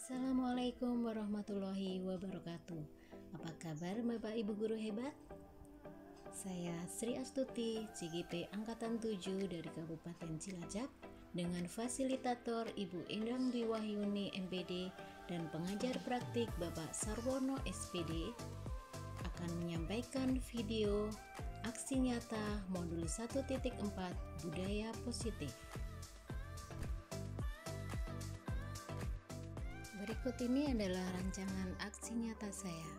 Assalamualaikum warahmatullahi wabarakatuh. Apa kabar Bapak Ibu Guru hebat? Saya Sri Astuti, CGP Angkatan 7 dari Kabupaten Cilacap dengan fasilitator Ibu Endang Dwi Wahyuni MPD dan pengajar praktik Bapak Sarwono SPD akan menyampaikan video aksi nyata modul 1.4 Budaya Positif. Berikut ini adalah rancangan aksi nyata saya.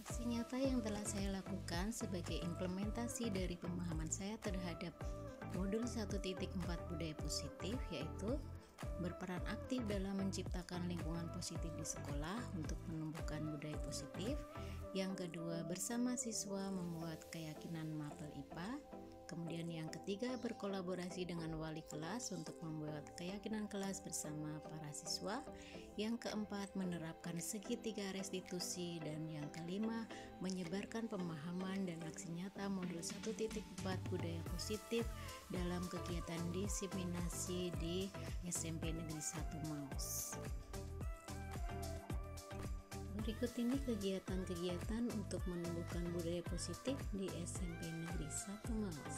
Aksi nyata yang telah saya lakukan sebagai implementasi dari pemahaman saya terhadap modul 1.4 budaya positif, yaitu berperan aktif dalam menciptakan lingkungan positif di sekolah untuk menumbuhkan budaya positif. Yang kedua, bersama siswa membuat keyakinan mapel IPA. Kemudian yang ketiga, berkolaborasi dengan wali kelas untuk membuat keyakinan kelas bersama para siswa. Yang keempat, menerapkan segitiga restitusi. Dan yang kelima, menyebarkan pemahaman dan aksi nyata modul 1.4 budaya positif dalam kegiatan diseminasi di SMP Negeri 1 Maus. Berikut ini kegiatan-kegiatan untuk menumbuhkan budaya positif di SMP Negeri 1 Maus.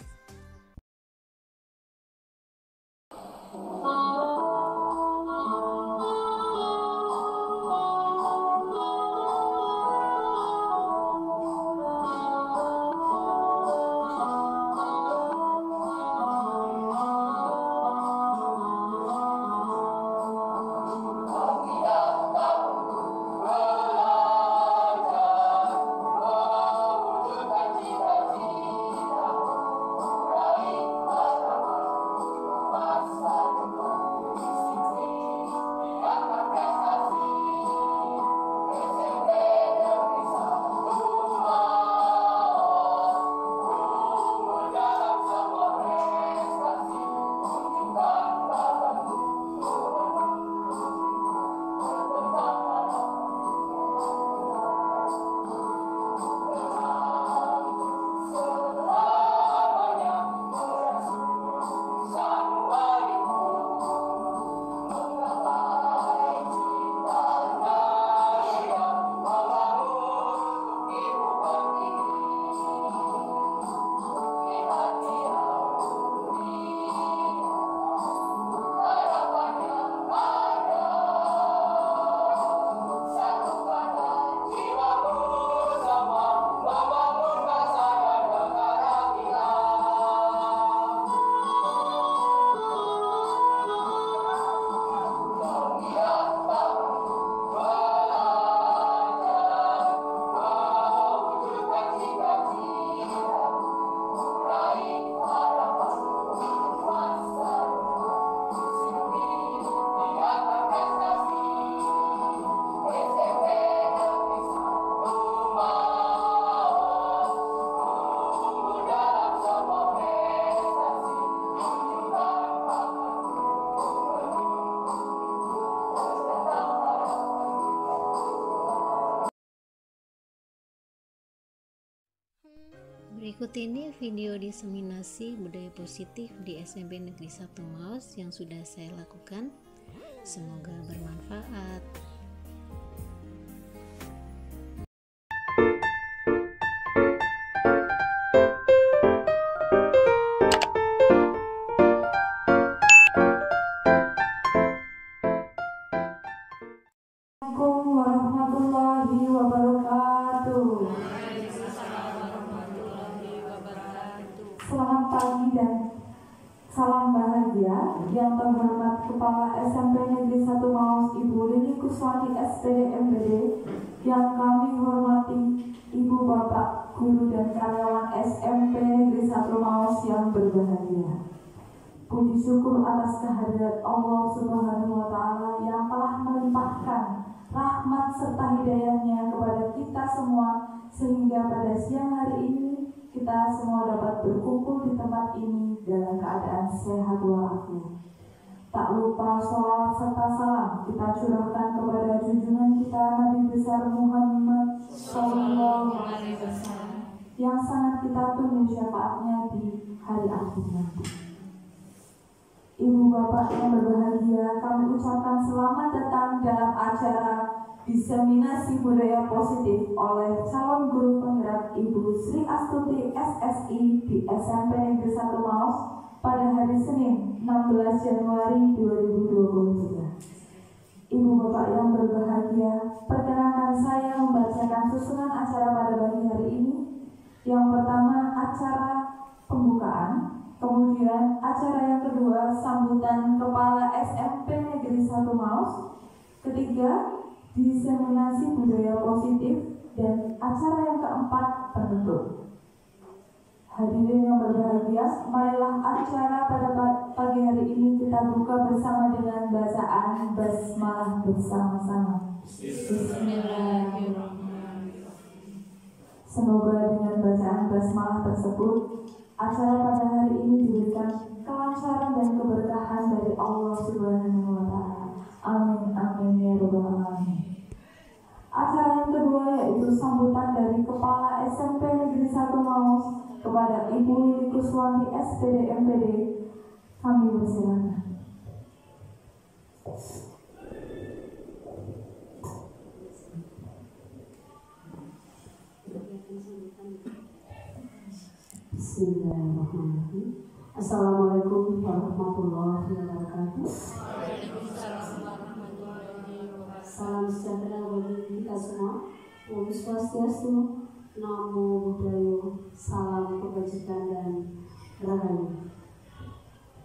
Berikut ini video diseminasi budaya positif di SMP Negeri 1 Maus yang sudah saya lakukan. Semoga bermanfaat. Assalamualaikum warahmatullahi wabarakatuh. Selamat pagi dan salam bahagia. Yang terhormat Kepala SMP Negeri 1 Maus Ibu Lini Kuswati SPD MPD, yang kami hormati Ibu Bapak Guru dan karyawan SMP Negeri 1 Maus yang berbahagia. Puji syukur atas kehadirat Allah Subhanahu wa Ta'ala yang telah melimpahkan rahmat serta hidayahnya kepada kita semua, sehingga pada siang hari ini kita semua dapat berkumpul di tempat ini dalam keadaan sehat walafiat. Tak lupa sholawat serta salam kita curahkan kepada junjungan kita Nabi besar Muhammad Sallallahu Alaihi Wasallam yang sangat kita tunggu syafaatnya di hari akhir nanti. Ibu bapak yang berbahagia, kami ucapkan selamat datang dalam acara diseminasi budaya positif oleh calon guru penggerak Ibu Sri Astuti SSI di SMP Negeri 1 Maus pada hari Senin 16 Januari 2023. Ibu bapak yang berbahagia, perkenankan saya membacakan susunan acara pada pagi hari ini. Yang pertama, acara pembukaan. Kemudian acara yang kedua, sambutan Kepala SMP Negeri 1 Maus. Ketiga, diseminasi budaya positif. Dan acara yang keempat, penutup. Hadirin yang berbahagia, marilah acara pada pagi hari ini kita buka bersama dengan bacaan basmalah bersama-sama. Bismillahirrahmanirrahim. Semoga dengan bacaan basmalah tersebut acara pada hari ini diberikan kelancaran dan keberkahan dari Allah Subhanahu wa Ta'ala. Amin amin ya rabbal alamin. Acara yang kedua yaitu sambutan dari Kepala SMP Negeri 1 Maus kepada Ibu Lili Kuswati SPD MPD. Kami persilakan. Bismillahirrahmanirrahim. Assalamualaikum warahmatullahi wabarakatuh. Salam sejahtera bagi kita semua. Om Swastiastu, Namo Buddhaya, salam kebajikan dan rahayu.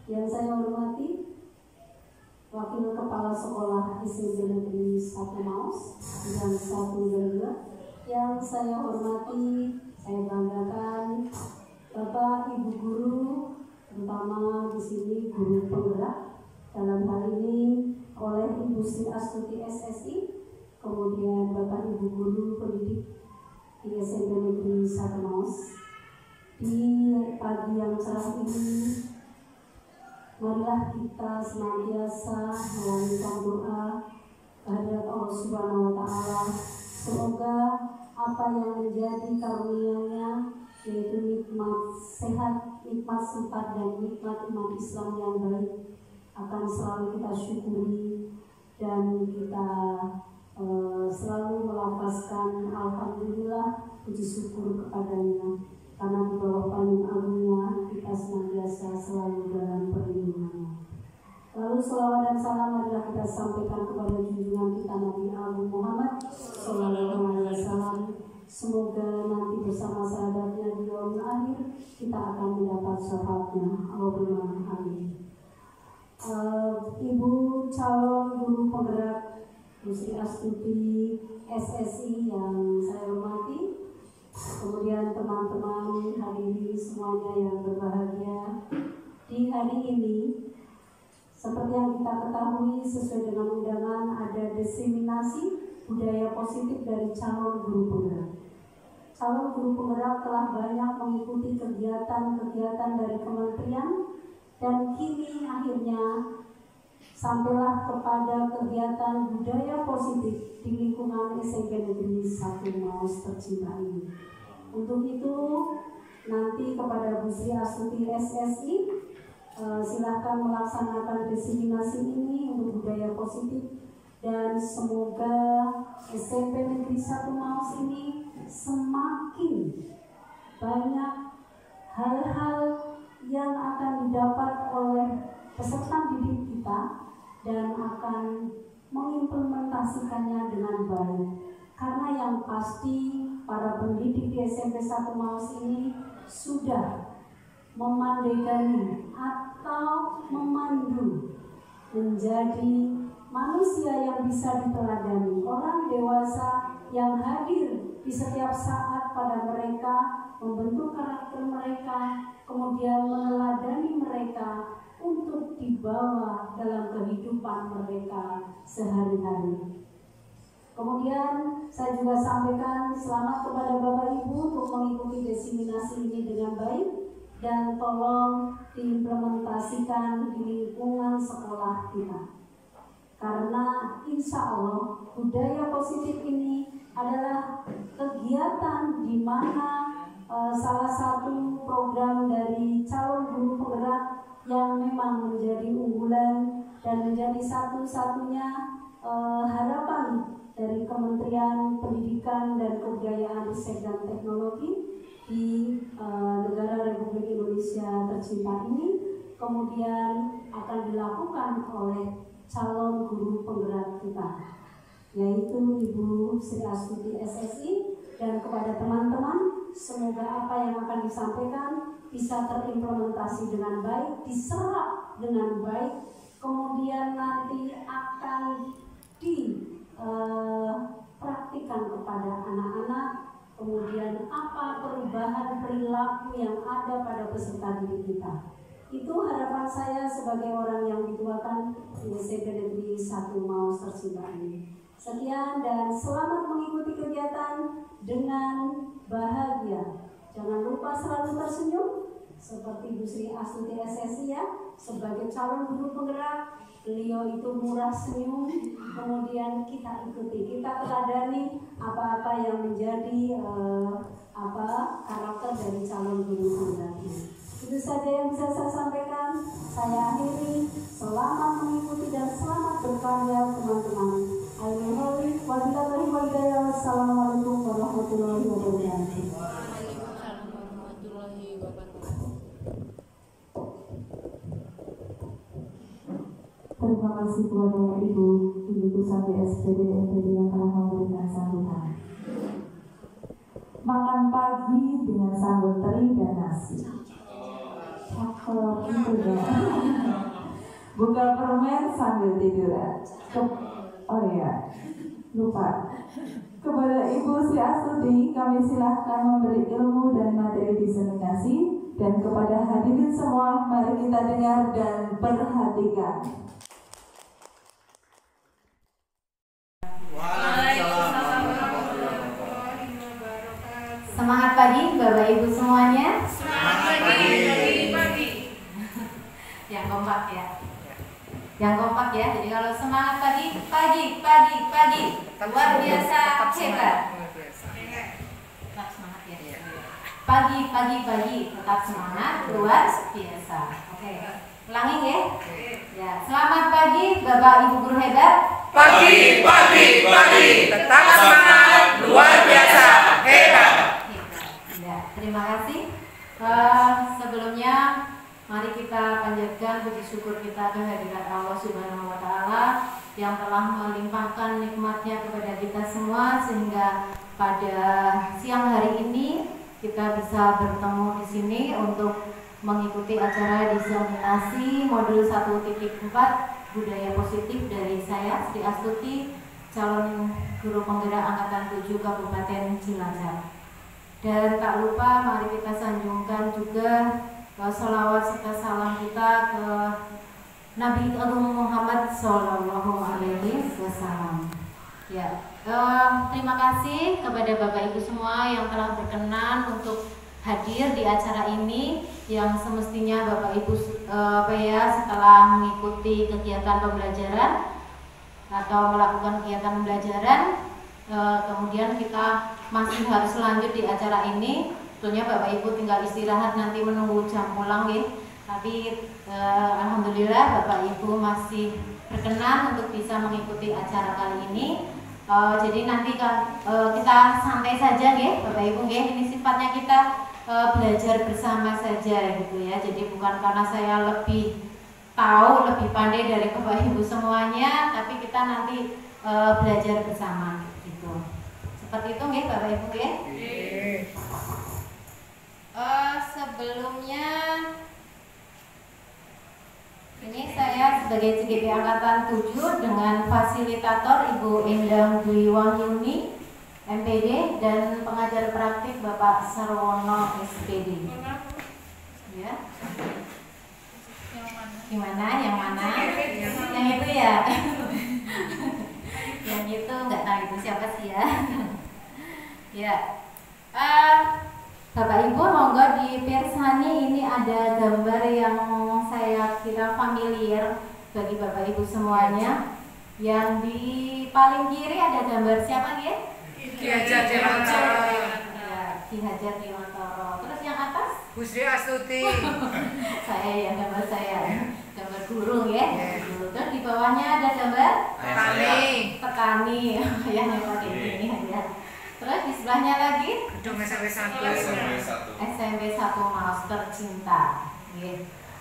Yang saya hormati Wakil Kepala Sekolah SMP Negeri 1 Maus dan 1 Garuda. Yang saya hormati, saya banggakan Bapak Ibu guru, terutama di sini guru penggerak dalam hal ini oleh Ibu Sri Astuti SSI, kemudian Bapak Ibu guru pendidik di SMP Negeri 1 Maus. Di pagi yang cerah ini, marilah kita senantiasa melanjutkan doa kehadirat Allah Subhanahu wa Ta'ala. Semoga apa yang menjadi karunia-Nya, yaitu nikmat sehat, nikmat sempat, dan nikmat umat Islam yang baik, akan selalu kita syukuri dan kita selalu melafazkan alhamdulillah, puji syukur kepadanya, karena di bawah payung agungnya kita senantiasa selalu dalam perlindungannya. Lalu selawat dan salam marilah kita sampaikan kepada junjungan kita Nabi Muhammad Sallallahu Alaihi Wasallam. Semoga nanti bersama sahabatnya di yaumul akhir kita akan mendapat syafaatnya. Allahumma amin. Ibu calon guru penggerak Bu Sri Astuti SSI yang saya hormati, kemudian teman-teman hadirin semuanya yang berbahagia, di hari ini seperti yang kita ketahui sesuai dengan undangan ada diseminasi budaya positif dari calon guru penggerak. Calon guru penggerak telah banyak mengikuti kegiatan-kegiatan dari kementerian dan kini akhirnya sampailah kepada kegiatan budaya positif di lingkungan SMP Negeri 1 Maus tercinta ini. Untuk itu nanti kepada Bu Sri Astuti SSI silahkan melaksanakan diseminasi ini untuk budaya positif, dan semoga SMP Negeri 1 Maus ini semakin banyak hal-hal yang akan didapat oleh peserta didik kita dan akan mengimplementasikannya dengan baik. Karena yang pasti para pendidik di SMP 1 Maus ini sudah memandegani atau memandu menjadi manusia yang bisa diteladani, orang dewasa yang hadir di setiap saat pada mereka, membentuk karakter mereka, kemudian meneladani mereka untuk dibawa dalam kehidupan mereka sehari-hari. Kemudian saya juga sampaikan selamat kepada Bapak Ibu untuk mengikuti diseminasi ini dengan baik dan tolong diimplementasikan di lingkungan sekolah kita. Karena insya Allah budaya positif ini adalah kegiatan di mana salah satu program dari calon guru penggerak yang memang menjadi unggulan dan menjadi satu-satunya harapan dari Kementerian Pendidikan dan Kebudayaan Riset dan Teknologi di negara Republik Indonesia tercinta ini, kemudian akan dilakukan oleh calon guru penggerak kita, yaitu Ibu Sri Astuti SSI. Dan kepada teman-teman, semoga apa yang akan disampaikan bisa terimplementasi dengan baik, diserap dengan baik, kemudian nanti akan dipraktikkan kepada anak-anak, kemudian apa perubahan perilaku yang ada pada peserta didik kita. Itu harapan saya sebagai orang yang dituakan di SMP Negeri 1 Maus tercinta ini. Sekian dan selamat mengikuti kegiatan dengan bahagia. Jangan lupa selalu tersenyum seperti Bu Sri Astuti SSI ya, sebagai calon guru penggerak. Beliau itu murah senyum, kemudian kita ikuti, kita teladani apa-apa yang menjadi karakter dari calon guru penggerak ini. Itu saja yang bisa saya sampaikan. Saya akhiri. Selamat mengikuti dan selamat berkarya teman-teman. Wassalamualaikum warahmatullahi wabarakatuh. Terima kasih kepada Ibu Pusat SPD MPD yang telah memberikan sambutan. Makan pagi dengan sambal teri dan nasi. Cakep itu ya. Buka permen sambil tiduran. Oh iya, lupa. Kepada Ibu Sri Astuti, kami silahkan memberi ilmu dan materi diseminasi. Dan kepada hadirin semua, mari kita dengar dan perhatikan. Semangat pagi Bapak Ibu semuanya. Semangat pagi. Yang kompak ya. Yang kompak ya. Jadi kalau semangat pagi. Luar biasa hebat. Tetap semangat ya. Pagi. Tetap semangat luar biasa. Oke. Ulangi ya. Ya. Selamat pagi Bapak Ibu guru hebat. Pagi. Tetap semangat luar biasa hebat. Ya, terima kasih. Sebelumnya mari kita panjatkan puji syukur kita kehadirat Allah Subhanahu wa Ta'ala yang telah melimpahkan nikmatnya kepada kita semua sehingga pada siang hari ini kita bisa bertemu di sini untuk mengikuti acara diseminasi modul 1.4 budaya positif dari saya Sri Astuti, calon guru penggerak angkatan 7 Kabupaten Cilacap. Dan tak lupa mari kita sanjungkan juga sholawat serta salam kita ke Nabi Agung Muhammad Sallallahu Alaihi Wasallam. Ya, terima kasih kepada Bapak Ibu semua yang telah berkenan untuk hadir di acara ini, yang semestinya Bapak Ibu setelah mengikuti kegiatan pembelajaran atau melakukan kegiatan pembelajaran, kemudian kita masih harus lanjut di acara ini. Tentunya Bapak Ibu tinggal istirahat nanti menunggu jam pulang ya. Tapi alhamdulillah Bapak Ibu masih berkenan untuk bisa mengikuti acara kali ini. Jadi nanti kita santai saja ya Bapak Ibu ya. Ini sifatnya kita belajar bersama saja gitu ya. Jadi bukan karena saya lebih tahu, lebih pandai dari Bapak Ibu semuanya, tapi kita nanti belajar bersama gitu. Seperti itu nggih Bapak Ibu ya. Sebelumnya ini saya sebagai CGP Angkatan 7 dengan fasilitator Ibu Endang Dwi Wahyuni MPD dan pengajar praktik Bapak Sarwono SPD. Ya. Yang mana? Gimana? Yang mana? Yang itu ya? Yang itu nggak tahu itu siapa sih ya? Ya. Bapak Ibu monggo dipirsani, ini ada gambar yang saya kira familiar bagi Bapak Ibu semuanya. Yang di paling kiri ada gambar siapa ya? Ki Hajar Dewantara. Ya, Ki Hajar Dewantara. Terus yang atas? Bu Sri Astuti. Saya ya, gambar saya. Gambar burung ya. Terus di bawahnya ada gambar petani. Yang lewat ini ya. Terus di sebelahnya lagi Gedung SMP 1. SMP 1 Maus Tercinta.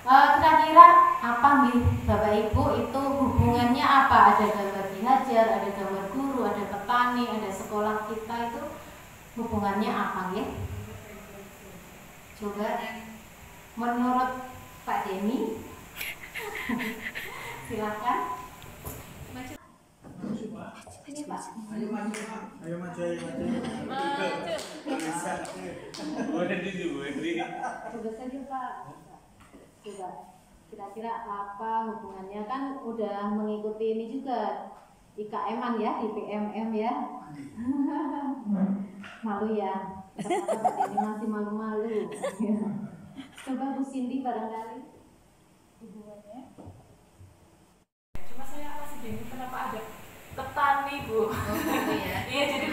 Kira-kira apa nih Bapak Ibu itu hubungannya apa? Ada gambar Ki Hajar, ada gambar guru, ada petani, ada sekolah kita, itu hubungannya apa ya? Coba menurut Pak Denny. Silakan. Ini Pak. Ayo maju. Coba saja Pak. Coba kira-kira apa hubungannya, kan udah mengikuti ini juga IKM-an ya, di PMM ya. Malu ya. Ternyata ini masih malu-malu. Coba Bu Cindy barangkali hubungannya. Cuma saya masih bingung kenapa ada petani, Bu. Iya. Iya, jadi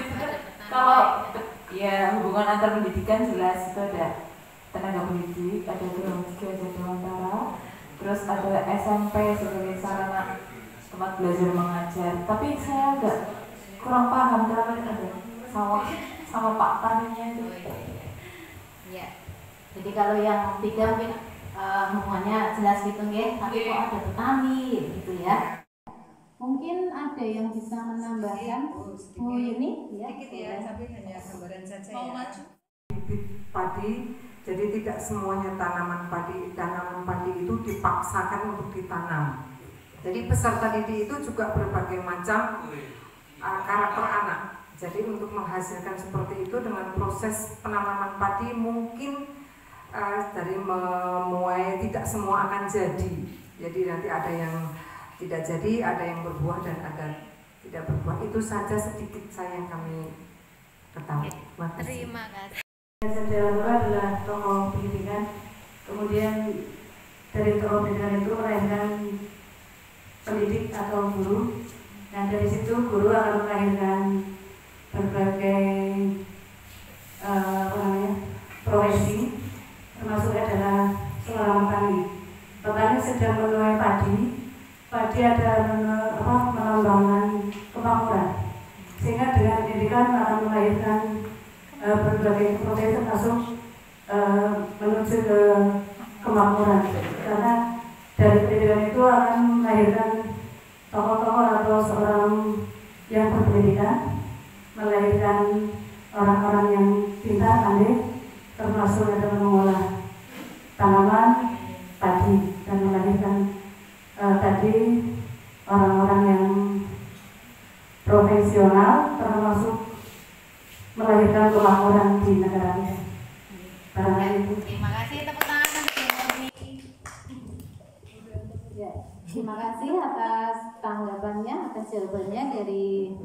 kalau ya hubungan antar pendidikan jelas itu ada tenaga pendidik, ada Gedung Ki Hajar Dewantara, terus ada SMP sebagai sarana tempat belajar mengajar. Tapi saya agak kurang paham kenapa ada sawah sama Pak taninya itu. Iya. Jadi kalau yang tiga mungkin hubungannya jelas gitu ya, tapi kok ada petani gitu ya. Mungkin ada yang bisa menambahkan Bu Yuni ya. Sedikit ya, tapi hanya gambaran saja Mau ya. maju? Bibit padi, jadi tidak semuanya tanaman padi itu dipaksakan untuk ditanam. Jadi peserta didik itu juga berbagai macam karakter anak. Jadi untuk menghasilkan seperti itu dengan proses penanaman padi mungkin dari memuai tidak semua akan jadi. Jadi nanti ada yang tidak jadi, ada yang berbuah dan ada tidak berbuah. Itu saja sedikit saya yang kami ketahui. Terima kasih. Hajar Dewantara adalah tokoh pendidikan, kemudian dari tokoh pendidikan itu melahirkan pendidik atau guru. Nah dari situ guru akan melahirkan berbagai profesi, termasuk adalah seorang petani. Petani sedang menuai padi ada pengembangan kemakmuran, sehingga dengan pendidikan akan melahirkan berbagai profesi termasuk menuju ke kemakmuran, karena dari pendidikan itu akan melahirkan tokoh-tokoh atau seorang yang berpendidikan, melahirkan orang-orang yang pintar, pandai, termasuk adalah mengolah tanaman padi dan melahirkan tadi orang-orang yang profesional, termasuk melahirkan kemakmuran di negara ini. Terima kasih, tepuk tangan untuk Yuni. Ya, terima kasih atas tanggapannya, atas jawabannya dari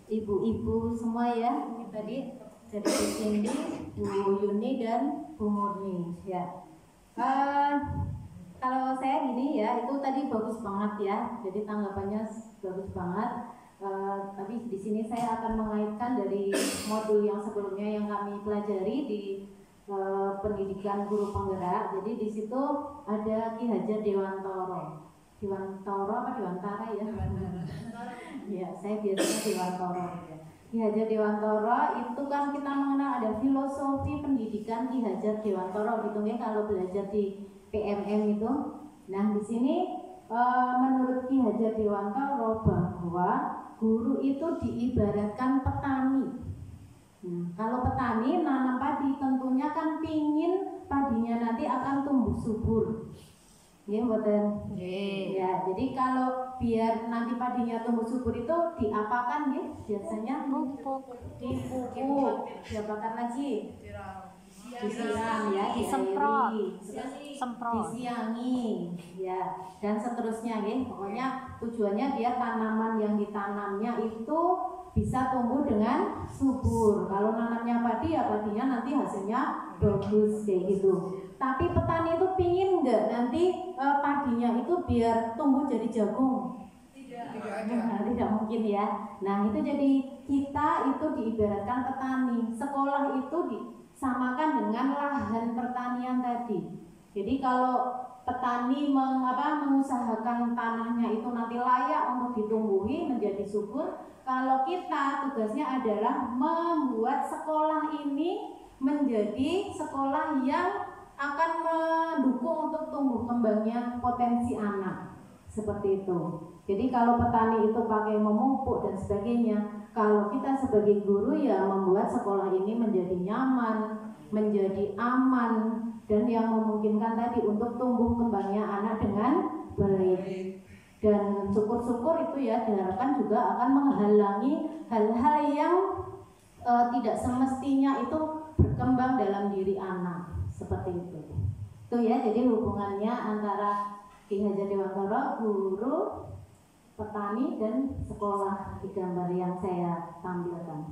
ibu-ibu semua ya. Ini tadi dari Bu Cindy, Bu Yuni dan Bu Murni ya. Kalau saya gini ya, itu tadi bagus banget ya. Jadi tanggapannya bagus banget. Tapi di sini saya akan mengaitkan dari modul yang sebelumnya yang kami pelajari di pendidikan guru penggerak. Jadi di situ ada Ki Hajar Dewantara. Dewantara apa Dewantara ya? Ya, saya biasanya Dewantara ya. Ki Hajar Dewantara itu kan kita mengenal ada filosofi pendidikan Ki Hajar Dewantara gitu ya kalau belajar di PMM itu. Nah, di sini menurut Ki Hajar Dewantara bahwa guru itu diibaratkan petani. Kalau petani nanam padi tentunya kan pingin padinya nanti akan tumbuh subur. Ya, betul. Ya, jadi kalau biar nanti padinya tumbuh subur itu diapakan ya? Biasanya dipupuk, diapakan lagi? disiram ya, Disemprot. diairi, Semprot. disiangi ya, dan seterusnya ya. Pokoknya tujuannya biar tanaman yang ditanamnya itu bisa tumbuh dengan subur. Kalau nanamnya padi ya padinya nanti hasilnya bagus kayak gitu. Tapi petani itu pingin nggak nanti padinya itu biar tumbuh jadi jagung? Tidak mungkin ya. Nah itu jadi kita itu diibaratkan petani. Sekolah itu disamakan dengan lahan pertanian tadi. Jadi kalau petani mengusahakan tanahnya itu nanti layak untuk ditumbuhi menjadi subur. Kalau kita tugasnya adalah membuat sekolah ini menjadi sekolah yang akan mendukung untuk tumbuh kembangnya potensi anak. Seperti itu. Jadi kalau petani itu pakai memupuk dan sebagainya, kalau kita sebagai guru ya membuat sekolah ini menjadi nyaman, menjadi aman, dan yang memungkinkan tadi untuk tumbuh kembangnya anak dengan baik. Dan syukur-syukur itu ya diharapkan juga akan menghalangi hal-hal yang tidak semestinya itu berkembang dalam diri anak. Seperti itu. Itu ya, jadi hubungannya antara Ki Hajar Dewantara, guru, petani, dan sekolah di gambar yang saya tampilkan.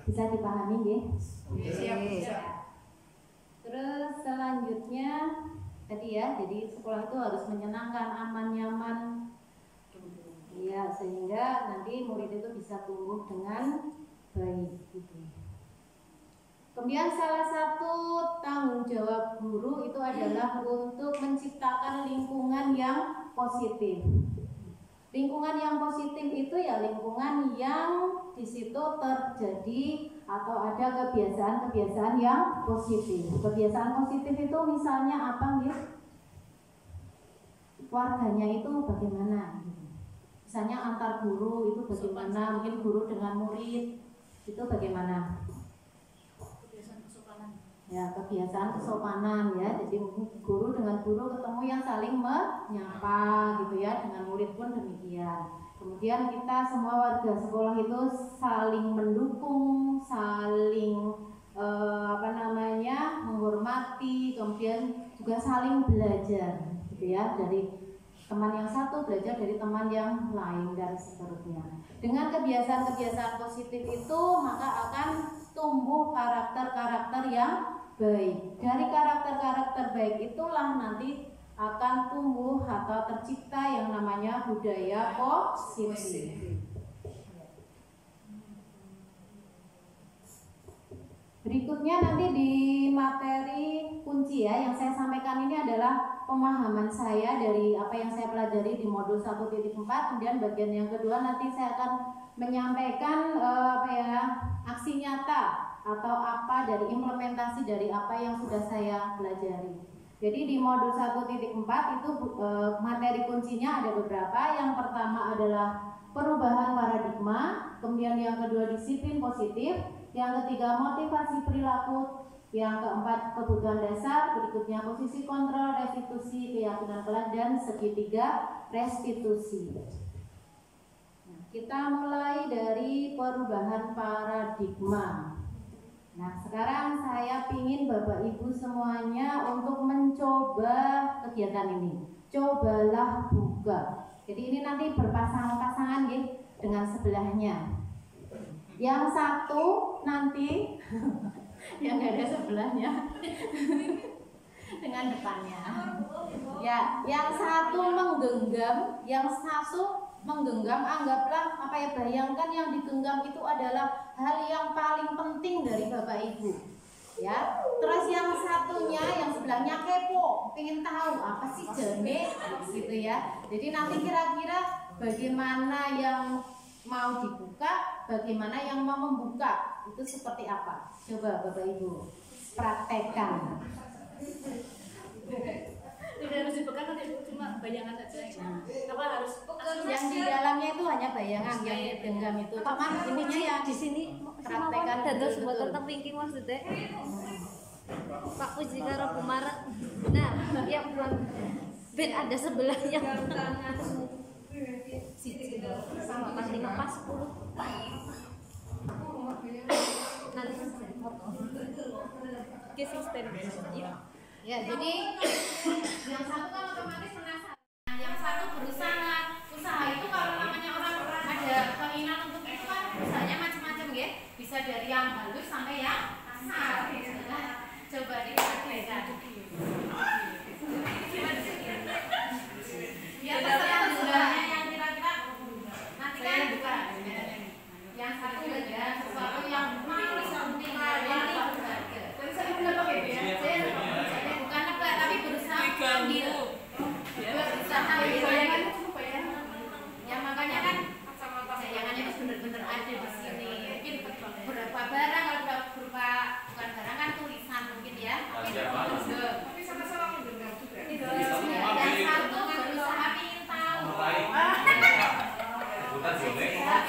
Bisa dipahami ya? Siap. Terus selanjutnya tadi ya, jadi sekolah itu harus menyenangkan, aman, nyaman. Ya, sehingga nanti murid itu bisa tumbuh dengan baik gitu. Kemudian salah satu tanggung jawab guru itu adalah untuk menciptakan lingkungan yang positif. Lingkungan yang positif itu ya lingkungan yang di situ terjadi atau ada kebiasaan-kebiasaan yang positif. Kebiasaan positif itu misalnya apa gitu? Warganya itu bagaimana? Misalnya antar guru itu bagaimana? Mungkin guru dengan murid itu bagaimana? Ya, kebiasaan kesopanan ya. Jadi guru dengan guru ketemu yang saling menyapa gitu ya, dengan murid pun demikian. Kemudian kita semua warga sekolah itu saling mendukung, saling menghormati, kemudian juga saling belajar gitu ya, dari teman yang satu belajar dari teman yang lain dan seterusnya. Dengan kebiasaan-kebiasaan positif itu maka akan tumbuh karakter-karakter yang baik. Dari karakter-karakter baik itulah nanti akan tumbuh atau tercipta yang namanya budaya positif. Berikutnya nanti di materi kunci ya yang saya sampaikan ini adalah pemahaman saya dari apa yang saya pelajari di modul 1.4. Kemudian bagian yang kedua nanti saya akan menyampaikan aksi nyata atau apa dari implementasi dari apa yang sudah saya pelajari. Jadi di modul 1.4 itu materi kuncinya ada beberapa. Yang pertama adalah perubahan paradigma, kemudian yang kedua disiplin positif, yang ketiga motivasi perilaku, yang keempat kebutuhan dasar, berikutnya posisi kontrol, restitusi, keyakinan kelak, dan segitiga restitusi. Nah, kita mulai dari perubahan paradigma. Nah, sekarang saya ingin Bapak Ibu semuanya untuk mencoba kegiatan ini. Cobalah buka. Jadi ini nanti berpasang-pasangan ya dengan sebelahnya. Yang satu nanti yang nggak ada sebelahnya dengan depannya. Ya, yang satu menggenggam, yang satu menggenggam, anggaplah bayangkan yang digenggam itu adalah hal yang paling penting dari Bapak Ibu. Ya, terus yang satunya, yang sebelahnya kepo, pengen tahu apa sih jane, gitu ya. Jadi nanti kira-kira bagaimana yang mau dibuka, bagaimana yang mau membuka, itu seperti apa? Coba Bapak Ibu praktekkan. Tidak harus dibuka, cuma bayangan saja. Apa harus? Yang di dalamnya itu hanya bayangan, yang digenggam itu. Cuma ininya ya di sini praktekkan terus buat tentang thinking maksudnya. Pak Puji karo Bumaret. Nah, yang buat ben ada sebelahnya. Sama pasti ngepas 10. Nanti saya foto. Ya, jadi yang satu kan otomatis penasaran. Nah, yang satu berusaha. Usaha itu kalau namanya orang ada keinginan untuk itu kan usahanya macam-macam ya. Bisa dari yang halus sampai yang kasar. Coba dikatakan. Ya, terserah usahanya yang kira-kira nanti kan bukan. Yang satu ada sesuatu yang penting bukan nebak tapi berusaha mengambil, berusaha ya makanya kan sayangannya itu benar-benar ada di sini. Mungkin beberapa barang kalau berupa bukan barang kan tulisan mungkin ya. Tapi sama-sama mendengar juga. Yang satu berusaha ingin tahu.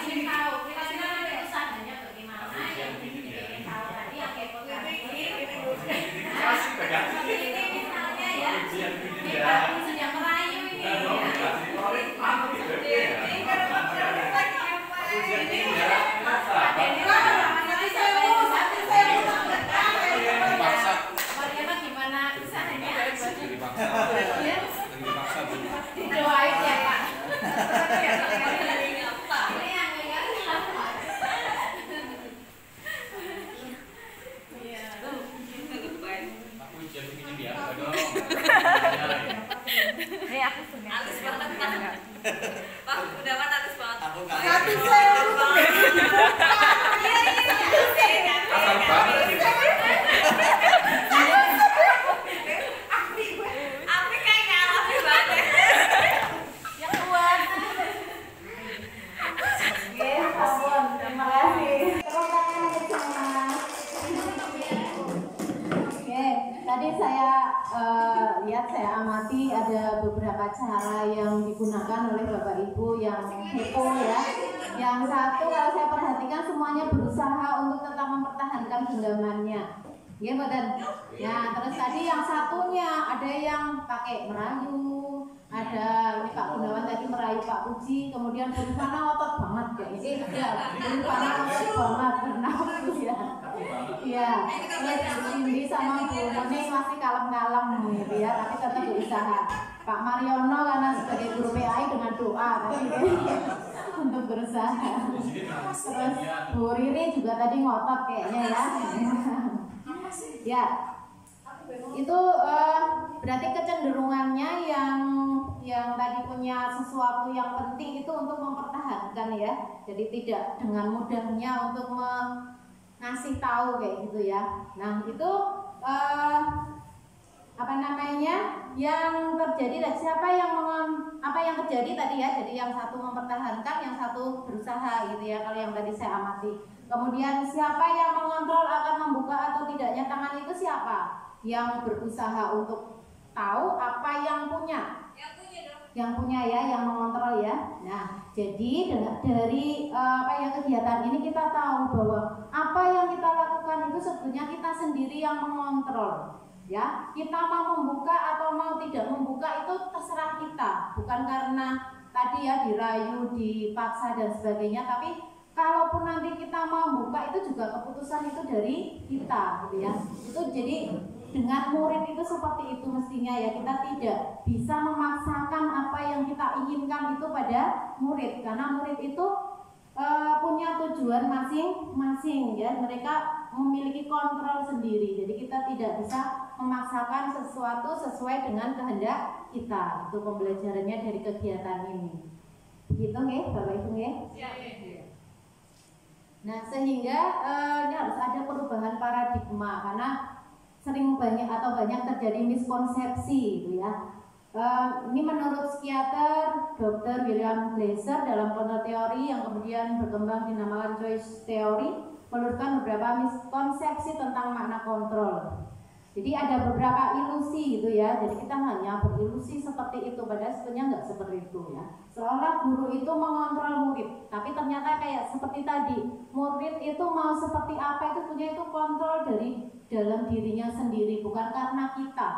Ingin tahu. Kira-kira nanti usahanya bagaimana? Yang ingin tahu tadi yang kepo tadi. Seperti ini misalnya ya. Ini sedang merayu ini. Gimana usahanya? Doain ya Pak. Halus banget Pak. Pak, udah Pak halus banget. Satu sewu. Asal banget. Api kayaknya api banget. Yang kuat. Oke, Sabun. Terima kasih. Tepuk tangan untuk semua. Oke, tadi saya lihat, saya amati ada beberapa cara yang digunakan oleh Bapak Ibu yang hepo ya. Yang satu kalau saya perhatikan semuanya berusaha untuk tetap mempertahankan genggamannya. Ya, Badan. Ya, terus tadi yang satunya ada yang pakai merayu, ada ini Pak Gunawan tadi merayu Pak Puji, kemudian berusaha otot banget kayak ini ya, berusaha otot banget bernafsu ya. Iya, terus Cindy sama Bu Moni masih kalem-kalem gitu ya, tapi tetap berusaha. Pak Mariono karena sebagai guru PAI dengan doa tadi untuk berusaha. Terus Bu Riri juga tadi ngotot kayaknya ya. Ya, itu berarti kecenderungannya yang tadi punya sesuatu yang penting itu untuk mempertahankan ya. Jadi tidak dengan mudahnya untuk ngasih tahu kayak gitu ya. Nah itu apa namanya yang terjadi dan siapa yang apa yang terjadi tadi ya. Jadi yang satu mempertahankan, yang satu berusaha gitu ya. Kalau yang tadi saya amati. Kemudian siapa yang mengontrol akan membuka atau tidaknya tangan itu siapa? Yang berusaha untuk tahu apa yang punya. Yang punya ya, yang mengontrol ya. Nah, jadi dari kegiatan ini kita tahu bahwa apa yang kita lakukan itu sebetulnya kita sendiri yang mengontrol. Ya, kita mau membuka atau mau tidak membuka itu terserah kita, bukan karena tadi ya dirayu, dipaksa dan sebagainya, tapi kalaupun nanti kita mau buka itu juga keputusan itu dari kita gitu ya. Itu jadi dengan murid itu seperti itu mestinya ya, kita tidak bisa memaksakan apa yang kita inginkan itu pada murid, karena murid itu punya tujuan masing-masing ya, mereka memiliki kontrol sendiri, jadi kita tidak bisa memaksakan sesuatu sesuai dengan kehendak kita. Itu pembelajarannya dari kegiatan ini. Begitu nggih, Bapak Ibu nggih? Iya. Nah, sehingga ini harus ada perubahan paradigma karena sering banyak terjadi miskonsepsi gitu ya. Ini menurut psikiater Dr. William Glasser dalam counter teori yang kemudian berkembang dinamakan choice theory, menurutkan beberapa miskonsepsi tentang makna kontrol. Jadi ada beberapa ilusi gitu ya. Jadi kita hanya berilusi seperti itu, padahal sebenarnya nggak seperti itu ya. Seolah guru itu mengontrol murid, tapi ternyata kayak seperti tadi, murid itu mau seperti apa itu punya itu kontrol dari dalam dirinya sendiri, bukan karena kita.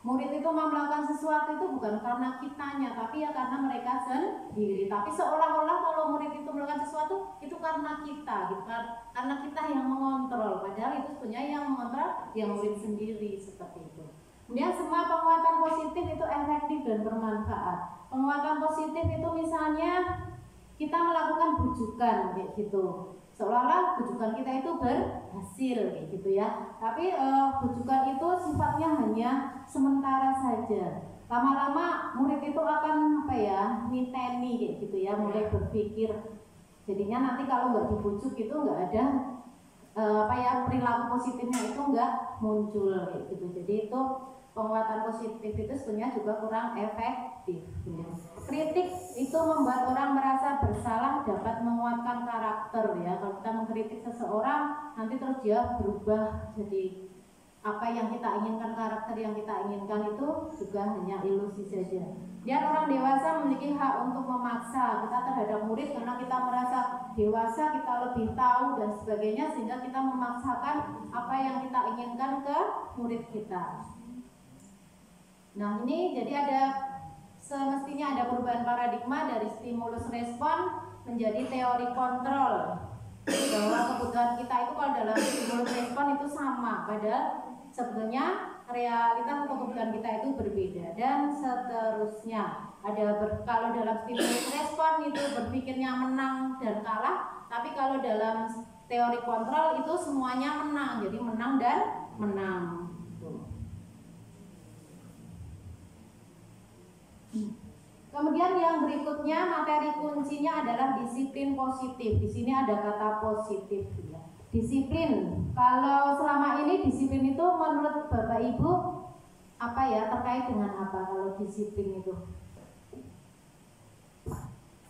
murid itu mau melakukan sesuatu itu bukan karena kitanya, tapi ya karena mereka sendiri. Tapi seolah-olah kalau murid itu melakukan sesuatu itu karena kita, gitu kan? Karena kita yang mengontrol. Padahal itu sebenarnya yang mengontrol ya murid sendiri, seperti itu. Kemudian semua penguatan positif itu efektif dan bermanfaat. Penguatan positif itu misalnya kita melakukan bujukan kayak gitu. Seolah-olah bujukan kita itu berhasil kayak gitu ya. Tapi bujukan itu sifatnya hanya sementara saja. Lama-lama murid itu akan apa ya, niteni kayak gitu ya, mulai berpikir. Jadinya nanti kalau nggak dibujuk itu nggak ada perilaku positifnya itu nggak muncul kayak gitu. Jadi itu penguatan positif itu sebenarnya juga kurang efektif. Kritik itu membuat orang merasa bersalah, dapat menguatkan karakter ya. Kalau kita mengkritik seseorang, nanti terus dia berubah jadi apa yang kita inginkan, karakter yang kita inginkan itu juga hanya ilusi saja. Dan orang dewasa memiliki hak untuk memaksa kita terhadap murid karena kita merasa dewasa, kita lebih tahu dan sebagainya, sehingga kita memaksakan apa yang kita inginkan ke murid kita. Nah ini jadi semestinya ada perubahan paradigma dari stimulus respon menjadi teori kontrol, bahwa kebutuhan kita itu kalau dalam stimulus respon itu sama, padahal sebetulnya realitas atau kebutuhan kita itu berbeda. Dan seterusnya kalau dalam stimulus respon itu berpikirnya menang dan kalah, tapi kalau dalam teori kontrol itu semuanya menang, jadi menang dan menang. Kemudian yang berikutnya, materi kuncinya adalah disiplin positif. Di sini ada kata positif ya. Disiplin. Kalau selama ini disiplin itu menurut Bapak Ibu apa ya, terkait dengan apa kalau disiplin itu?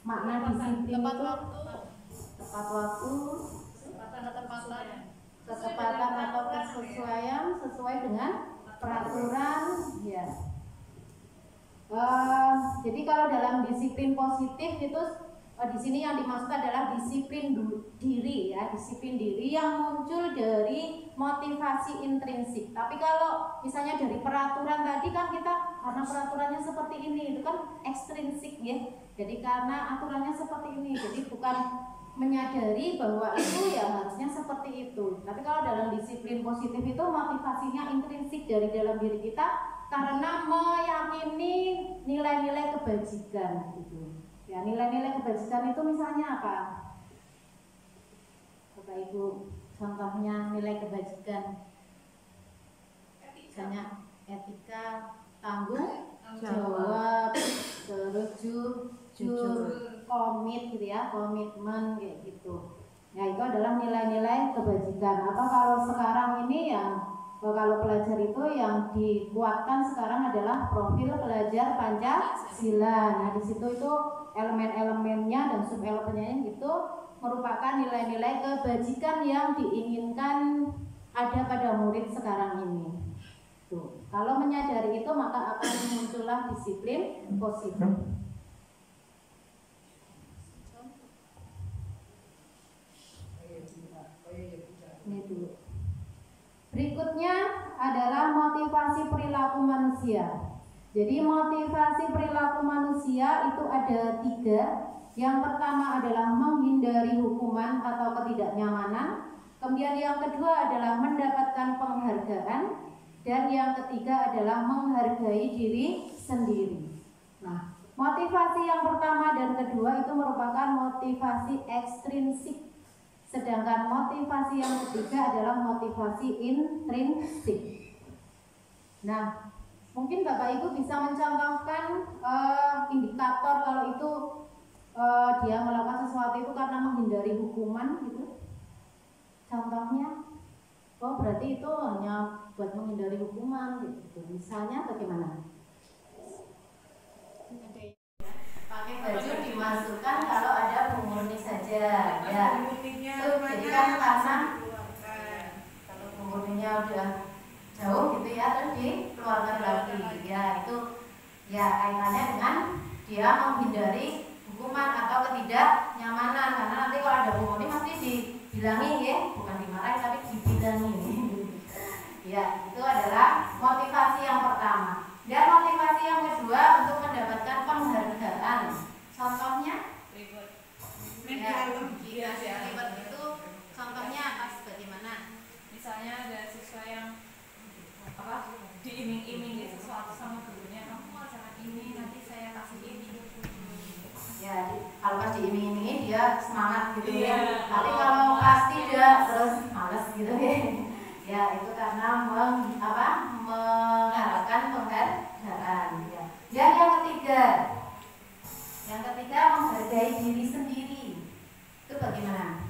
Makna disiplin tepat itu waktu, ketepatan atau kesesuaian sesuai dengan peraturan ya. Jadi kalau dalam disiplin positif itu di sini yang dimaksud adalah disiplin diri ya, disiplin diri yang muncul dari motivasi intrinsik. Tapi kalau misalnya dari peraturan tadi kan kita karena peraturannya seperti ini, itu kan ekstrinsik ya. Jadi karena aturannya seperti ini, jadi bukan menyadari bahwa itu ya harusnya seperti itu. Tapi kalau dalam disiplin positif itu motivasinya intrinsik dari dalam diri kita, karena meyakini nilai-nilai kebajikan gitu. Ya, nilai-nilai kebajikan itu misalnya apa? Bapak Ibu, contohnya nilai kebajikan. Misalnya etika, tanggung jawab, terus jujur, komit gitu ya, komitmen kayak gitu. Ya, itu adalah nilai-nilai kebajikan. Atau kalau sekarang ini yang kalau pelajar itu yang dikuatkan sekarang adalah profil pelajar Pancasila. Nah, di situ itu elemen-elemennya dan sub-elemennya itu merupakan nilai-nilai kebajikan yang diinginkan ada pada murid sekarang ini. Tuh. Kalau menyadari itu maka akan muncullah disiplin positif. Ini dulu. Berikutnya adalah motivasi perilaku manusia. Jadi motivasi perilaku manusia itu ada 3. Yang pertama adalah menghindari hukuman atau ketidaknyamanan. Kemudian yang kedua adalah mendapatkan penghargaan. Dan yang ketiga adalah menghargai diri sendiri. Nah, motivasi yang pertama dan kedua itu merupakan motivasi ekstrinsik. Sedangkan motivasi yang ketiga adalah motivasi intrinsik. Nah, mungkin Bapak Ibu bisa mencontohkan indikator kalau itu dia melakukan sesuatu itu karena menghindari hukuman gitu. Contohnya, oh berarti itu hanya buat menghindari hukuman gitu. Misalnya bagaimana? Pakai baju dimasukkan kalau ada penghuni saja ya. Jadi kan karena kalau penghuninya udah jauh gitu ya, terus dikeluarkan lagi ya, itu ya kaitannya dengan dia menghindari hukuman atau ketidaknyamanan. Karena nanti kalau ada penghuni pasti dibilangi ya, bukan dimarahin tapi dibilangi. Ya, itu adalah motivasi yang pertama. kalau pas diiming-imingi dia semangat gitu ya. Tapi kalau pas tidak terus males gitu ya. Ya itu karena mengharapkan penghargaan ya. Dan yang ketiga menghargai diri sendiri. Itu bagaimana?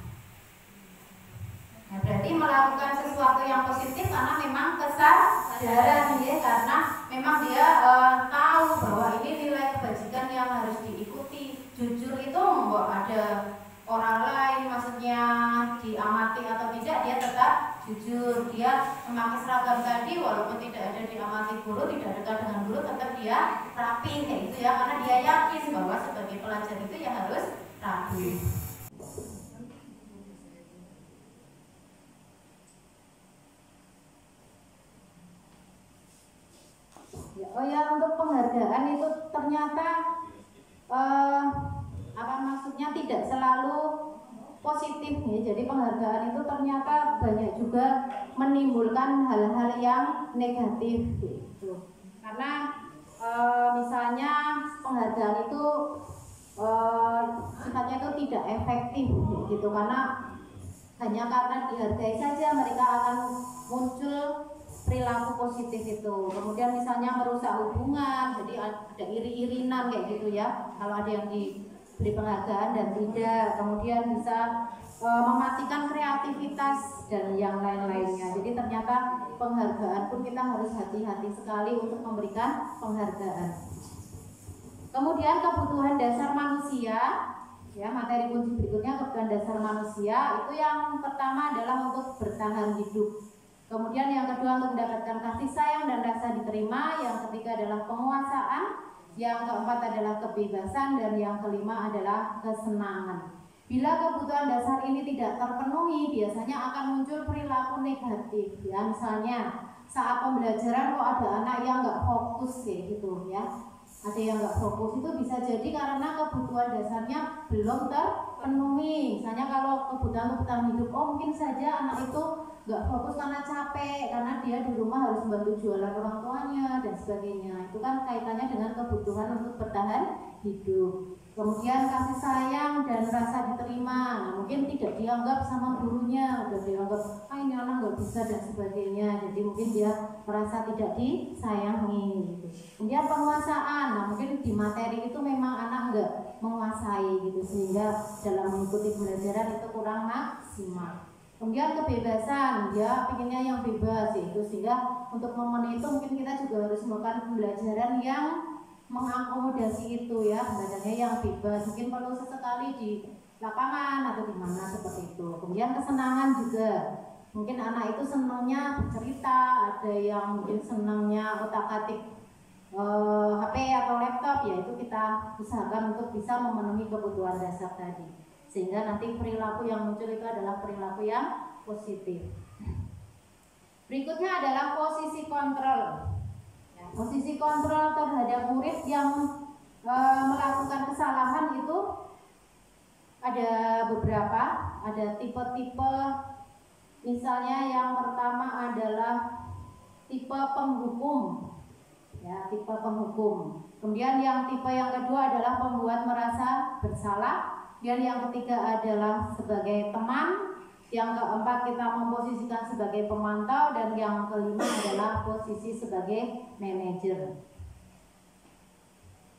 Nah, berarti melakukan sesuatu yang positif karena memang kesadaran ya, karena memang dia tahu bahwa ini nilai kebajikan yang harus diikuti. Jujur itu mau ada orang lain maksudnya diamati atau tidak, dia tetap jujur. Dia memakai seragam tadi walaupun tidak ada diamati guru, tidak dekat dengan guru, tetap dia rapi kayak gitu ya, karena dia yakin bahwa sebagai pelajar itu ya harus rapi. Oh ya, untuk penghargaan itu ternyata maksudnya tidak selalu positif ya. Jadi penghargaan itu ternyata banyak juga menimbulkan hal-hal yang negatif gitu. Karena misalnya penghargaan itu sifatnya itu tidak efektif gitu, karena hanya karena dihargai saja mereka akan muncul perilaku positif itu. Kemudian misalnya merusak hubungan, jadi ada iri-irinan kayak gitu ya, kalau ada yang diberi penghargaan dan tidak. Kemudian bisa mematikan kreativitas dan yang lain-lainnya. Jadi ternyata penghargaan pun kita harus hati-hati sekali untuk memberikan penghargaan. Kemudian kebutuhan dasar manusia ya, materi kunci berikutnya kebutuhan dasar manusia itu yang pertama adalah untuk bertahan hidup. Kemudian yang kedua untuk mendapatkan kasih sayang dan rasa diterima. Yang ketiga adalah penguasaan. Yang keempat adalah kebebasan. Dan yang kelima adalah kesenangan. Bila kebutuhan dasar ini tidak terpenuhi, biasanya akan muncul perilaku negatif. Ya, misalnya saat pembelajaran kok ada anak yang nggak fokus gitu ya. Ada yang nggak fokus itu bisa jadi karena kebutuhan dasarnya belum terpenuhi. Misalnya kalau kebutuhan hidup, mungkin saja anak itu nggak fokus karena capek, karena dia di rumah harus bantu jualan orang tuanya dan sebagainya. Itu kan kaitannya dengan kebutuhan untuk bertahan hidup. Kemudian kasih sayang dan rasa diterima. Nah, mungkin tidak dianggap sama gurunya, udah dianggap ini anak nggak bisa dan sebagainya. Jadi mungkin dia merasa tidak disayangi. Gitu. Kemudian penguasaan. Nah, mungkin di materi itu memang anak nggak menguasai gitu, sehingga dalam mengikuti pembelajaran itu kurang maksimal. Kemudian kebebasan, dia pinginnya yang bebas itu, sehingga untuk momen itu mungkin kita juga harus melakukan pembelajaran yang mengakomodasi itu ya, belajarnya yang bebas, mungkin perlu sesekali di lapangan atau di mana seperti itu. Kemudian kesenangan juga, mungkin anak itu senangnya bercerita, ada yang mungkin senangnya otak-atik HP atau laptop, ya itu kita usahakan untuk bisa memenuhi kebutuhan dasar tadi, sehingga nanti perilaku yang muncul itu adalah perilaku yang positif. Berikutnya adalah posisi kontrol. Posisi kontrol terhadap murid yang melakukan kesalahan itu ada beberapa, ada tipe-tipe. Misalnya yang pertama adalah tipe penghukum, ya, tipe penghukum. Kemudian yang tipe yang kedua adalah pembuat merasa bersalah. Dan yang ketiga adalah sebagai teman. Yang keempat kita memposisikan sebagai pemantau. Dan yang kelima adalah posisi sebagai manajer.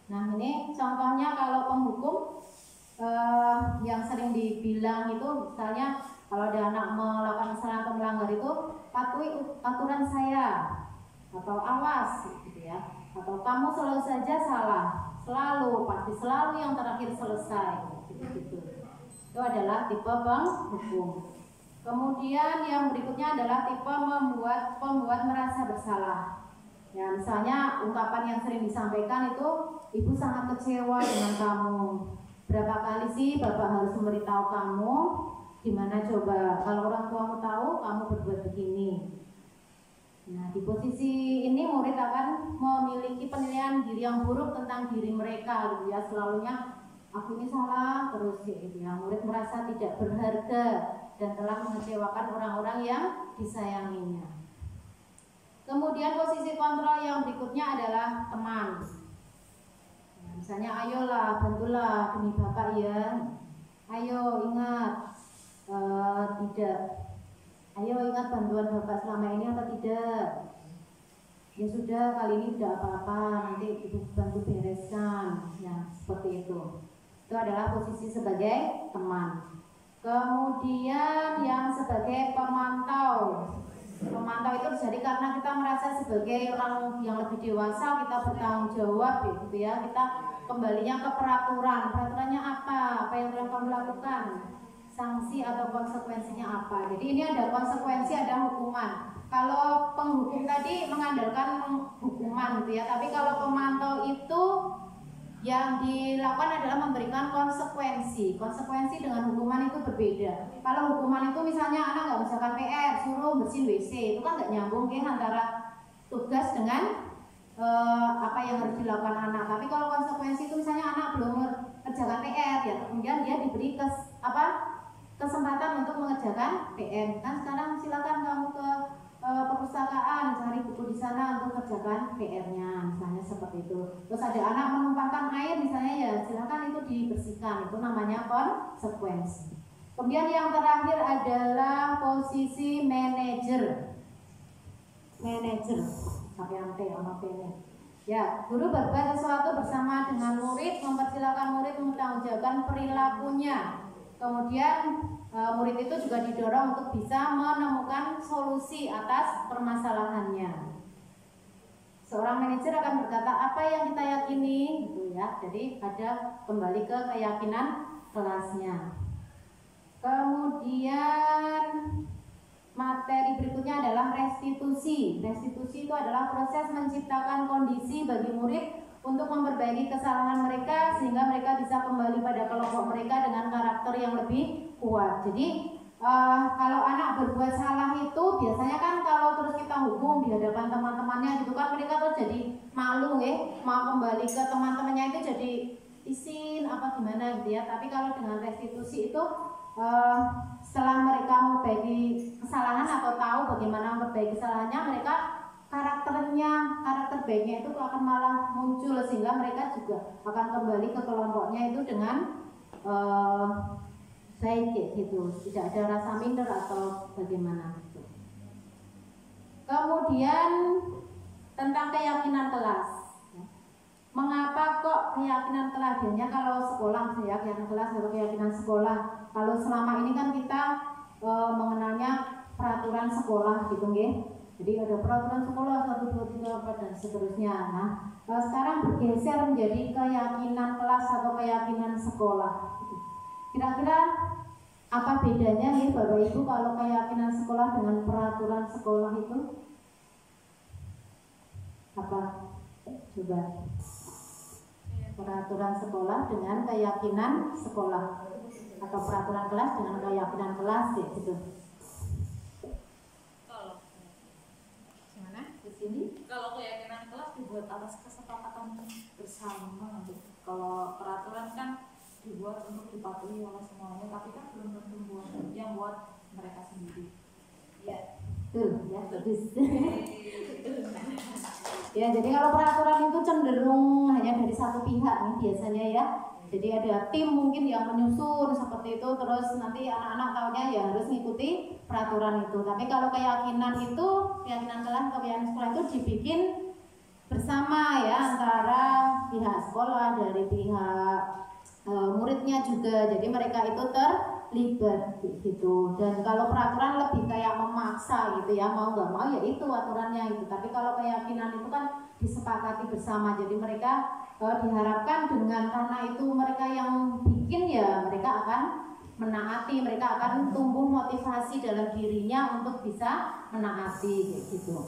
Nah, ini contohnya kalau penghukum yang sering dibilang itu, misalnya kalau ada anak melakukan kesalahan atau melanggar itu, patuhi aturan saya, atau awas gitu ya, atau kamu selalu saja salah, selalu, pasti selalu yang terakhir selesai gitu. Itu adalah tipe penghukum. Kemudian yang berikutnya adalah tipe pembuat merasa bersalah. Ya, misalnya ungkapan yang sering disampaikan itu, ibu sangat kecewa dengan kamu. Berapa kali sih bapak harus memberitahu kamu? Gimana coba kalau orang tuamu tahu kamu berbuat begini? Nah, di posisi ini murid akan memiliki penilaian diri yang buruk tentang diri mereka, gitu ya. Selalunya aku ini salah terus gitu ya. Murid merasa tidak berharga dan telah mengecewakan orang-orang yang disayanginya. Kemudian posisi kontrol yang berikutnya adalah teman. Nah, Misalnya, ayolah, bantulah demi Bapak ya. Ayo ingat, tidak. Ayo ingat bantuan Bapak selama ini atau tidak? Ya sudah, kali ini tidak apa-apa, nanti Ibu bantu bereskan. Ya, seperti itu. Itu adalah posisi sebagai teman. Kemudian yang sebagai pemantau. Pemantau itu terjadi karena kita merasa sebagai orang yang lebih dewasa, kita bertanggung jawab gitu ya. Kita kembalinya ke peraturan. Peraturannya apa yang telah kamu lakukan, sanksi atau konsekuensinya apa. Jadi ini ada konsekuensi, ada hukuman. Kalau penghukum tadi mengandalkan hukuman gitu ya, tapi kalau pemantau itu yang dilakukan adalah memberikan konsekuensi. Konsekuensi dengan hukuman itu berbeda. Kalau hukuman itu misalnya anak nggak misalkan PR, suruh bersihin WC, itu kan nggak nyambung ya antara tugas dengan apa yang harus dilakukan anak. Tapi kalau konsekuensi itu misalnya anak belum mengerjakan PR ya, kemudian dia diberi kesempatan untuk mengerjakan PR. Kan sekarang silakan kamu ke perpustakaan, cari buku di sana untuk kerjakan PR-nya, misalnya seperti itu. Terus ada anak menumpahkan air misalnya, ya silakan itu dibersihkan, itu namanya konsekuensi. Kemudian yang terakhir adalah posisi manajer. Manajer, pakai T sama P-nya. Ya, guru berbuat sesuatu bersama dengan murid, mempersilahkan murid mempertanggungjawabkan perilakunya. Kemudian murid itu juga didorong untuk bisa menemukan solusi atas permasalahannya. Seorang manajer akan berkata apa yang kita yakini, gitu ya. Jadi ada kembali ke keyakinan kelasnya. Kemudian materi berikutnya adalah restitusi. Restitusi itu adalah proses menciptakan kondisi bagi murid untuk memperbaiki kesalahan mereka sehingga mereka bisa kembali pada kelompok mereka dengan karakter yang lebih kuat. Jadi kalau anak berbuat salah itu biasanya kan kalau terus kita hukum di hadapan teman-temannya gitu kan, mereka tuh jadi malu ya, mau kembali ke teman-temannya itu jadi izin apa gimana gitu ya. Tapi kalau dengan restitusi itu setelah mereka memperbaiki kesalahan atau tahu bagaimana memperbaiki kesalahannya, mereka karakter baiknya itu akan malah muncul sehingga mereka juga akan kembali ke kelompoknya itu dengan baik gitu, tidak ada rasa minder atau bagaimana gitu. Kemudian tentang keyakinan kelas. Mengapa kok keyakinan kelas? Biasanya kalau sekolah ya, keyakinan kelas atau keyakinan sekolah. Kalau selama ini kan kita mengenalnya peraturan sekolah gitu nggih. Jadi ada peraturan sekolah 1, 2, 3, 4 dan seterusnya. Nah, sekarang bergeser menjadi keyakinan kelas atau keyakinan sekolah. Kira-kira apa bedanya nih Bapak Ibu kalau keyakinan sekolah dengan peraturan sekolah itu? Apa? Coba. Peraturan sekolah dengan keyakinan sekolah atau peraturan kelas dengan keyakinan kelas gitu. Kalau keyakinan kelas dibuat atas kesepakatan bersama. Kalau peraturan kan dibuat untuk dipatuhi oleh semuanya, tapi kan belum tentu yang buat mereka sendiri. Ya, betul ya, bagus. Ya, jadi kalau peraturan itu cenderung hanya dari satu pihak nih biasanya ya. Jadi ada tim mungkin yang menyusun seperti itu, terus nanti anak-anak taunya ya harus mengikuti peraturan itu. Tapi kalau keyakinan itu, keyakinan kelas atau keyakinan sekolah itu dibikin bersama ya, antara pihak sekolah, dari pihak muridnya juga. Jadi mereka itu terlibat gitu. Dan kalau peraturan lebih kayak memaksa gitu ya, mau nggak mau ya itu aturannya itu. Tapi kalau keyakinan itu kan disepakati bersama. Jadi mereka diharapkan dengan karena itu mereka yang bikin ya mereka akan menaati, mereka akan tumbuh motivasi dalam dirinya untuk bisa menaati gitu.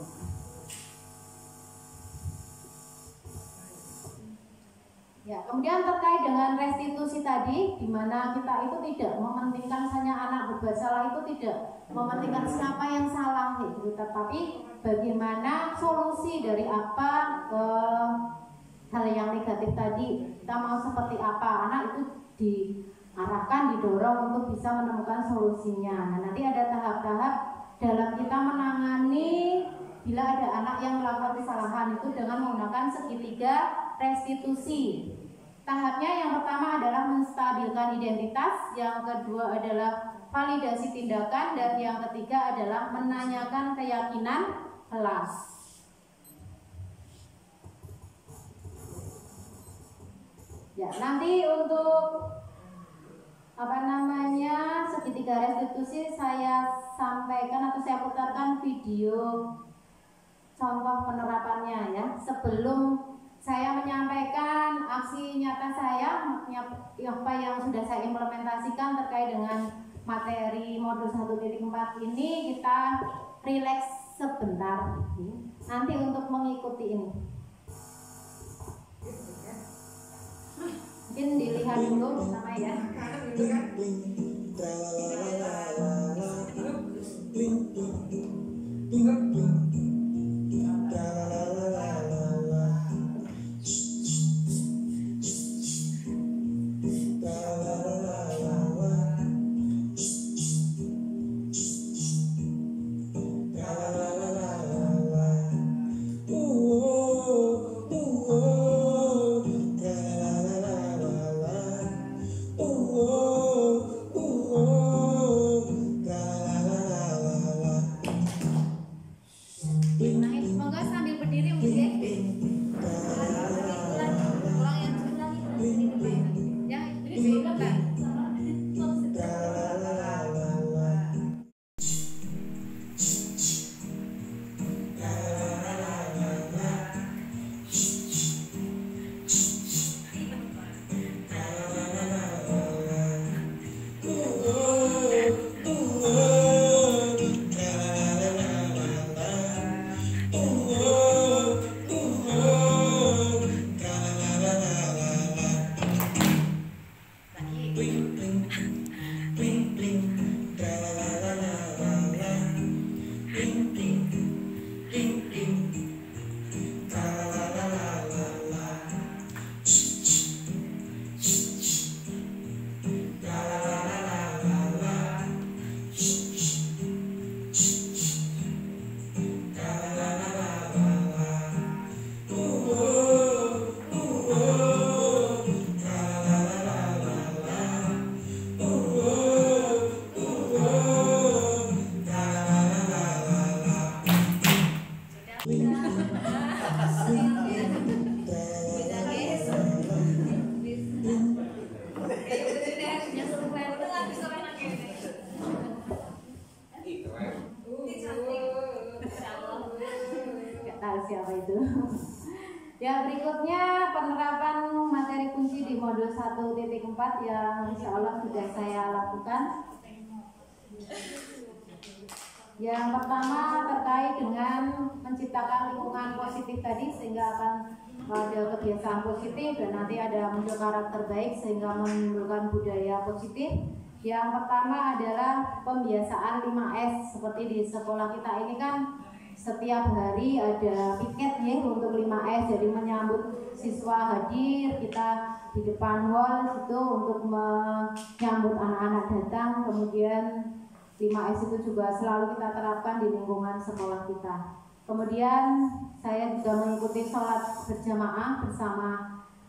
Ya, kemudian terkait dengan restitusi tadi, di mana kita itu tidak mementingkan hanya anak berbuat salah, itu tidak mementingkan siapa yang salah gitu, tetapi bagaimana solusi dari apa hal yang negatif tadi, kita mau seperti apa, anak itu diarahkan, didorong untuk bisa menemukan solusinya. Nah, nanti ada tahap-tahap dalam kita menangani bila ada anak yang melakukan kesalahan itu dengan menggunakan segitiga restitusi. tahapnya yang pertama adalah menstabilkan identitas, yang kedua adalah validasi tindakan, dan yang ketiga adalah menanyakan keyakinan kelas. Ya, nanti untuk segitiga restitusi saya sampaikan atau saya putarkan video contoh penerapannya ya, sebelum saya menyampaikan aksi nyata saya apa yang sudah saya implementasikan terkait dengan materi modul 1.4 ini. Kita rileks sebentar nanti untuk mengikuti ini. Mungkin dilihat dulu bersama ya. Semoga sambil berdiri mungkin. Ya, ini kan. Siapa itu? Ya, berikutnya penerapan materi kunci di modul 1.4 yang insya Allah sudah saya lakukan. Yang pertama terkait dengan menciptakan lingkungan positif tadi, sehingga akan ada kebiasaan positif dan nanti ada muncul karakter baik sehingga menimbulkan budaya positif. Yang pertama adalah pembiasaan 5S. Seperti di sekolah kita ini kan setiap hari ada piket ya untuk 5S, jadi menyambut siswa hadir, kita di depan hall itu untuk menyambut anak-anak datang. Kemudian 5S itu juga selalu kita terapkan di lingkungan sekolah kita. Kemudian saya juga mengikuti sholat berjamaah bersama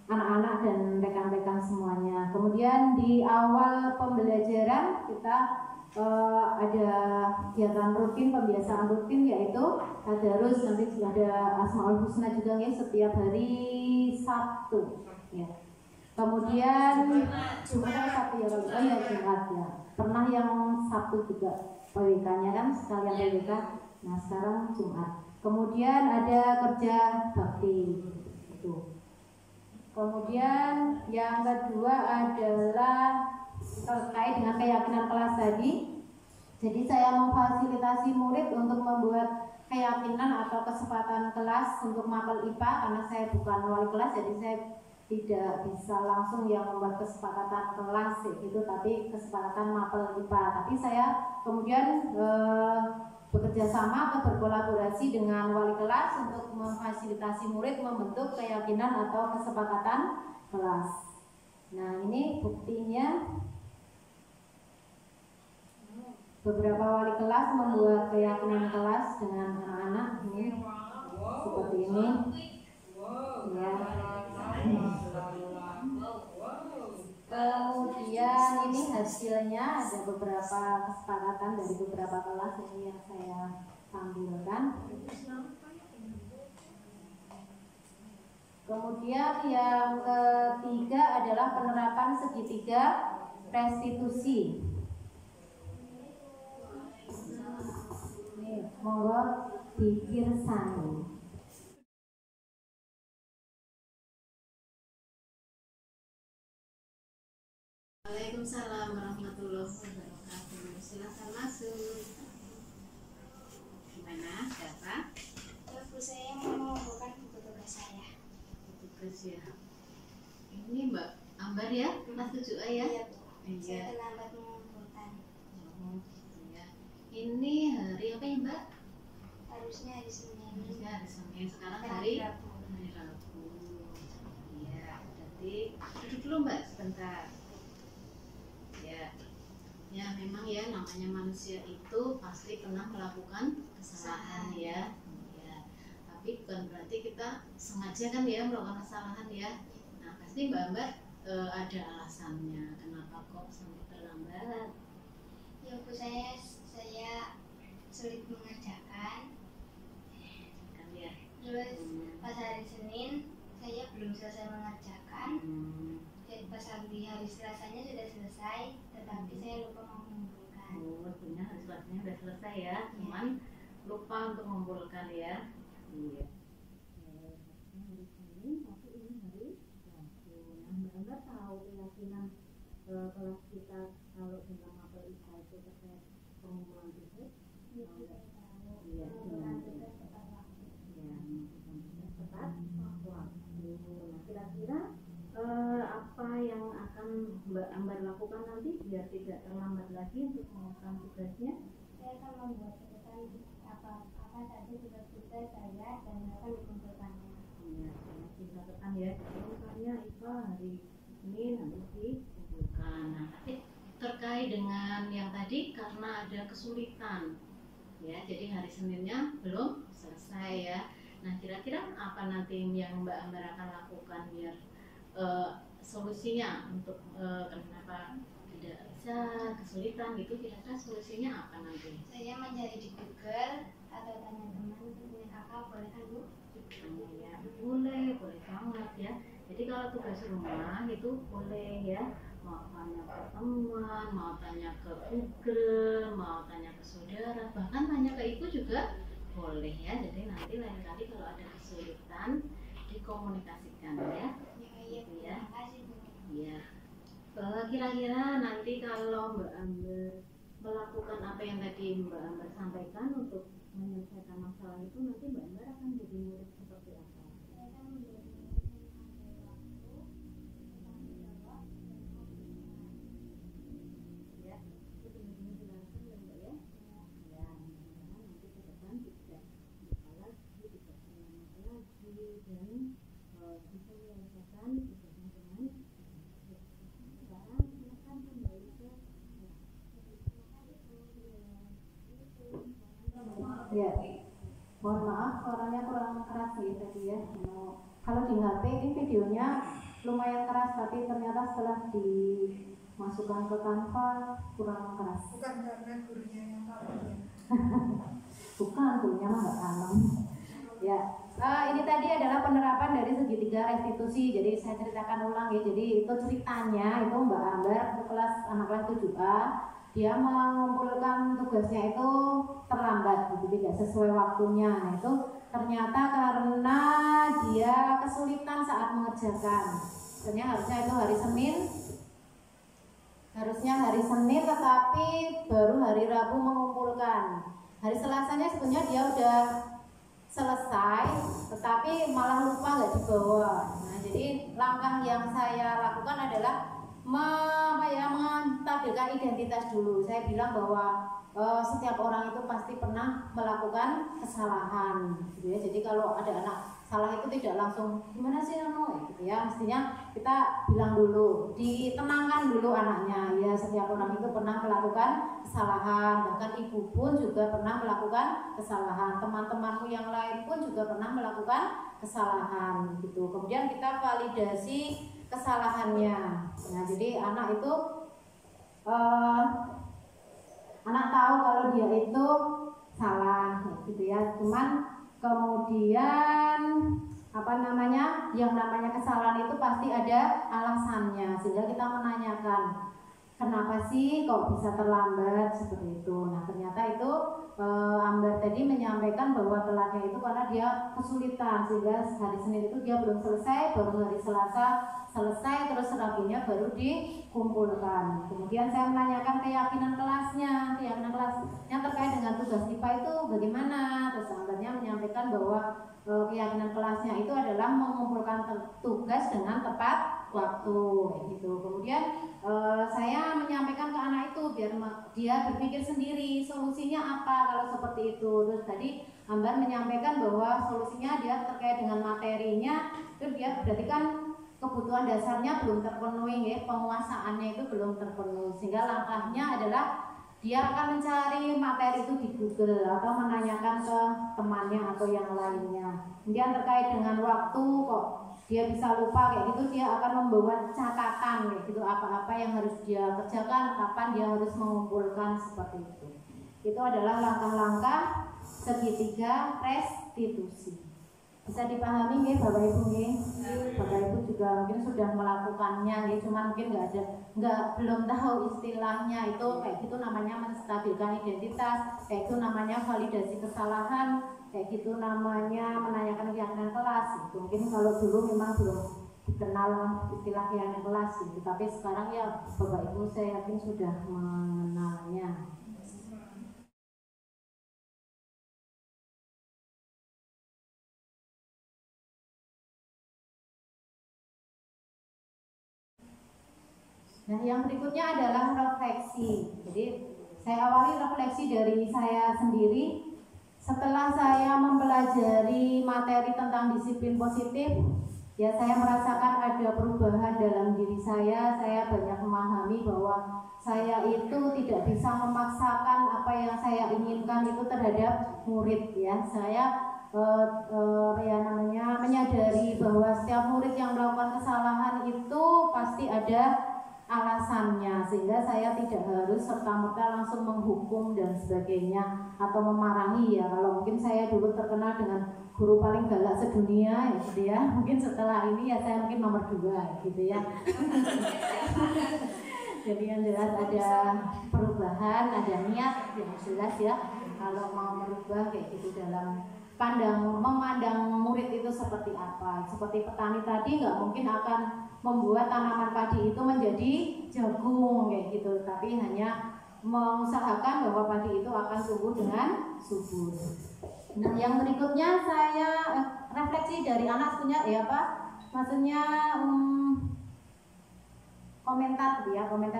anak-anak dan rekan-rekan semuanya. Kemudian di awal pembelajaran kita ada kegiatan rutin, pembiasaan rutin, yaitu tadarus. Nanti ada Asmaul Husna juga ya, setiap hari Sabtu ya. Kemudian Jumat Sabtu ya, kalau ya Jumat ya. Pernah yang Sabtu juga PWK-nya kan sekalian PWK. Nah sekarang Jumat. Kemudian ada kerja bakti itu. Kemudian yang kedua adalah terkait dengan keyakinan kelas tadi. Jadi saya memfasilitasi murid untuk membuat keyakinan atau kesempatan kelas untuk mapel IPA, karena saya bukan wali kelas, jadi saya tidak bisa langsung yang membuat kesepakatan kelas itu, tapi kesepakatan mapel IPA. Tapi saya kemudian bekerja sama atau berkolaborasi dengan wali kelas untuk memfasilitasi murid membentuk keyakinan atau kesepakatan kelas. Nah ini buktinya. Beberapa wali kelas membuat keyakinan kelas dengan anak-anak ini seperti ini ya. Kemudian ini hasilnya ada beberapa kesepakatan dari beberapa kelas ini yang saya tampilkan. Kemudian yang ketiga adalah penerapan segitiga restitusi. Ini monggo dikirsani. Waalaikumsalam warahmatullahi wabarakatuh. Silakan masuk. Gimana, siapa? Bu, saya mau mengumpulkan buku tugas saya. Tugas ya. Ini Mbak Ambar ya, kelas 7A ya? Iya, Bu. Iya. Saya terlambat mengumpulkan. Oh, gitu ya. Ini hari apa ya, Mbak? Harusnya hari Senin. Harusnya hari Senin. Sekarang Dan hari Rabu. Rabu. Iya, berarti duduk dulu Mbak sebentar. Ya memang ya namanya manusia itu pasti pernah melakukan kesalahan ya. Tapi bukan berarti kita sengaja kan ya melakukan kesalahan ya. Nah pasti Mbak ada alasannya kenapa kok sampai terlambat. Ya Bu, saya sulit mengerjakan. Kan ya. Terus pas hari Senin saya belum selesai mengerjakan. Jadi pas hari Selasanya sudah selesai, tetapi saya lupa mengumpulkan. Oh, artinya hari Selasanya sudah selesai ya, cuman lupa untuk mengumpulkan ya. Iya. Hari Senin, tapi ini hari Rabu. Nah, Mbak tahu keyakinan kelas kita kalau tentang mapel IPA itu terkait pengumpulan itu? Iya, iya. Tepat waktu. Nah, kira-kira apa yang akan Mbak Ambar lakukan nanti biar tidak terlambat lagi untuk mengumpulkan tugasnya? Saya akan membuat catatan apa saja tugas-tugas saya dan akan dikumpulkannya. Iya, catatan ya. Misalnya IPA hari ini nanti dikumpulkan. Nah, tapi terkait dengan yang tadi karena ada kesulitan, ya. Jadi hari Seninnya belum selesai ya. Nah, kira-kira apa nanti yang Mbak Ambar akan lakukan biar solusinya untuk kenapa tidak bisa kesulitan gitu, kira-kira solusinya apa nanti? Saya mencari di Google atau tanya teman punya kakak, boleh kan Bu? Ya, boleh banget ya. Jadi kalau tugas rumah itu boleh ya, mau tanya ke teman, mau tanya ke Google, mau tanya ke saudara, bahkan tanya ke ibu juga boleh ya. Jadi nanti lain kali kalau ada kesulitan dikomunikasikan ya. Gitu ya. Iya. Kira-kira nanti kalau Mbak Ambar melakukan apa yang tadi Mbak Ambar sampaikan untuk menyelesaikan masalah itu, nanti Mbak Ambar akan jadi murid seperti apa? Saya akan menjadi murid yang ambil waktu, bertanggung jawab, dan komitmen. Ya, itu benar-benar jelaskan ya Mbak ya. Ya, mudah-mudahan nanti ke depan tidak lupa lagi, tidak terlambat lagi, dan bisa menyelesaikan tugasnya dengan sekarang silakan kembali ke Ya, mohon maaf suaranya kurang keras sih tadi ya. Kalau di HP ini videonya lumayan keras, tapi ternyata setelah dimasukkan ke Canva kurang keras. Bukan karena gurunya yang kalem ya. Bukan, gurunya mah nggak kalem. Ya, ini tadi adalah penerapan dari segitiga restitusi. Jadi saya ceritakan ulang ya. Jadi itu ceritanya itu Mbak Ambar kelas anak kelas 7A, dia mengumpulkan tugasnya itu terlambat, gitu, tidak sesuai waktunya. Nah itu ternyata karena dia kesulitan saat mengerjakan. Sebenarnya harusnya hari Senin, tetapi baru hari Rabu mengumpulkan. Hari Selasanya sebenarnya dia udah selesai, tetapi malah lupa nggak dibawa. Nah, jadi langkah yang saya lakukan adalah mentampilkan identitas dulu. Saya bilang bahwa setiap orang itu pasti pernah melakukan kesalahan, gitu ya. Jadi kalau ada anak salah itu tidak langsung gimana sih gitu ya. Mestinya kita bilang dulu, ditenangkan dulu anaknya. Ya, setiap orang itu pernah melakukan kesalahan, bahkan ibu pun juga pernah melakukan kesalahan, teman-temanmu yang lain pun juga pernah melakukan kesalahan gitu. Kemudian kita validasi kesalahannya. Nah, jadi anak itu anak tahu kalau dia itu salah gitu ya. Cuman kemudian yang namanya kesalahan itu pasti ada alasannya, sehingga kita menanyakan kenapa sih kok bisa terlambat seperti itu. Nah, ternyata itu Ambar tadi menyampaikan bahwa telatnya itu karena dia kesulitan, sehingga hari Senin itu dia belum selesai, baru hari Selasa selesai, terus raginya baru dikumpulkan. Kemudian saya menanyakan keyakinan kelasnya terkait dengan tugas IPA itu bagaimana. Terus Ambarnya menyampaikan bahwa keyakinan kelasnya itu adalah mengumpulkan tugas dengan tepat waktu gitu. Kemudian saya menyampaikan ke anak itu biar dia berpikir sendiri solusinya apa kalau seperti itu. Terus tadi Ambar menyampaikan bahwa solusinya dia terkait dengan materinya, itu dia berarti kan kebutuhan dasarnya belum terpenuhi ya, penguasaannya itu belum terpenuhi, sehingga langkahnya adalah dia akan mencari materi itu di Google atau menanyakan ke temannya atau yang lainnya. Kemudian terkait dengan waktu kok dia bisa lupa kayak gitu, dia akan membuat catatan kayak gitu, apa-apa yang harus dia kerjakan, kapan dia harus mengumpulkan seperti itu. Itu adalah langkah-langkah segitiga restitusi. Bisa dipahami nggih Bapak Ibu nggih? Bapak Ibu juga mungkin sudah melakukannya nggih, cuman mungkin belum tahu istilahnya itu kayak gitu, namanya menstabilkan identitas, kayak itu namanya validasi kesalahan, kayak gitu namanya menanyakan keyakinan kelas gitu. Mungkin kalau dulu memang belum dikenal istilah keyakinan kelas gitu, tapi sekarang ya Bapak Ibu saya yakin sudah mengenalnya. Nah, yang berikutnya adalah refleksi. Jadi saya awali refleksi dari saya sendiri. Setelah saya mempelajari materi tentang disiplin positif, ya saya merasakan ada perubahan dalam diri saya. Saya banyak memahami bahwa saya itu tidak bisa memaksakan apa yang saya inginkan itu terhadap murid ya. Saya menyadari bahwa setiap murid yang melakukan kesalahan itu pasti ada alasannya, sehingga saya tidak harus serta-merta langsung menghukum dan sebagainya atau memarahi ya. Kalau mungkin saya dulu terkenal dengan guru paling galak sedunia gitu ya, mungkin setelah ini ya saya mungkin nomor 2 gitu ya. Jadi yang jelas ada perubahan, ada niat yang jelas ya. Kalau mau merubah kayak gitu dalam memandang murid itu seperti apa. Seperti petani tadi nggak mungkin akan membuat tanaman padi itu menjadi jagung kayak gitu, tapi hanya mengusahakan bahwa padi itu akan tumbuh dengan subur. Nah, yang berikutnya saya refleksi dari anak punya komentar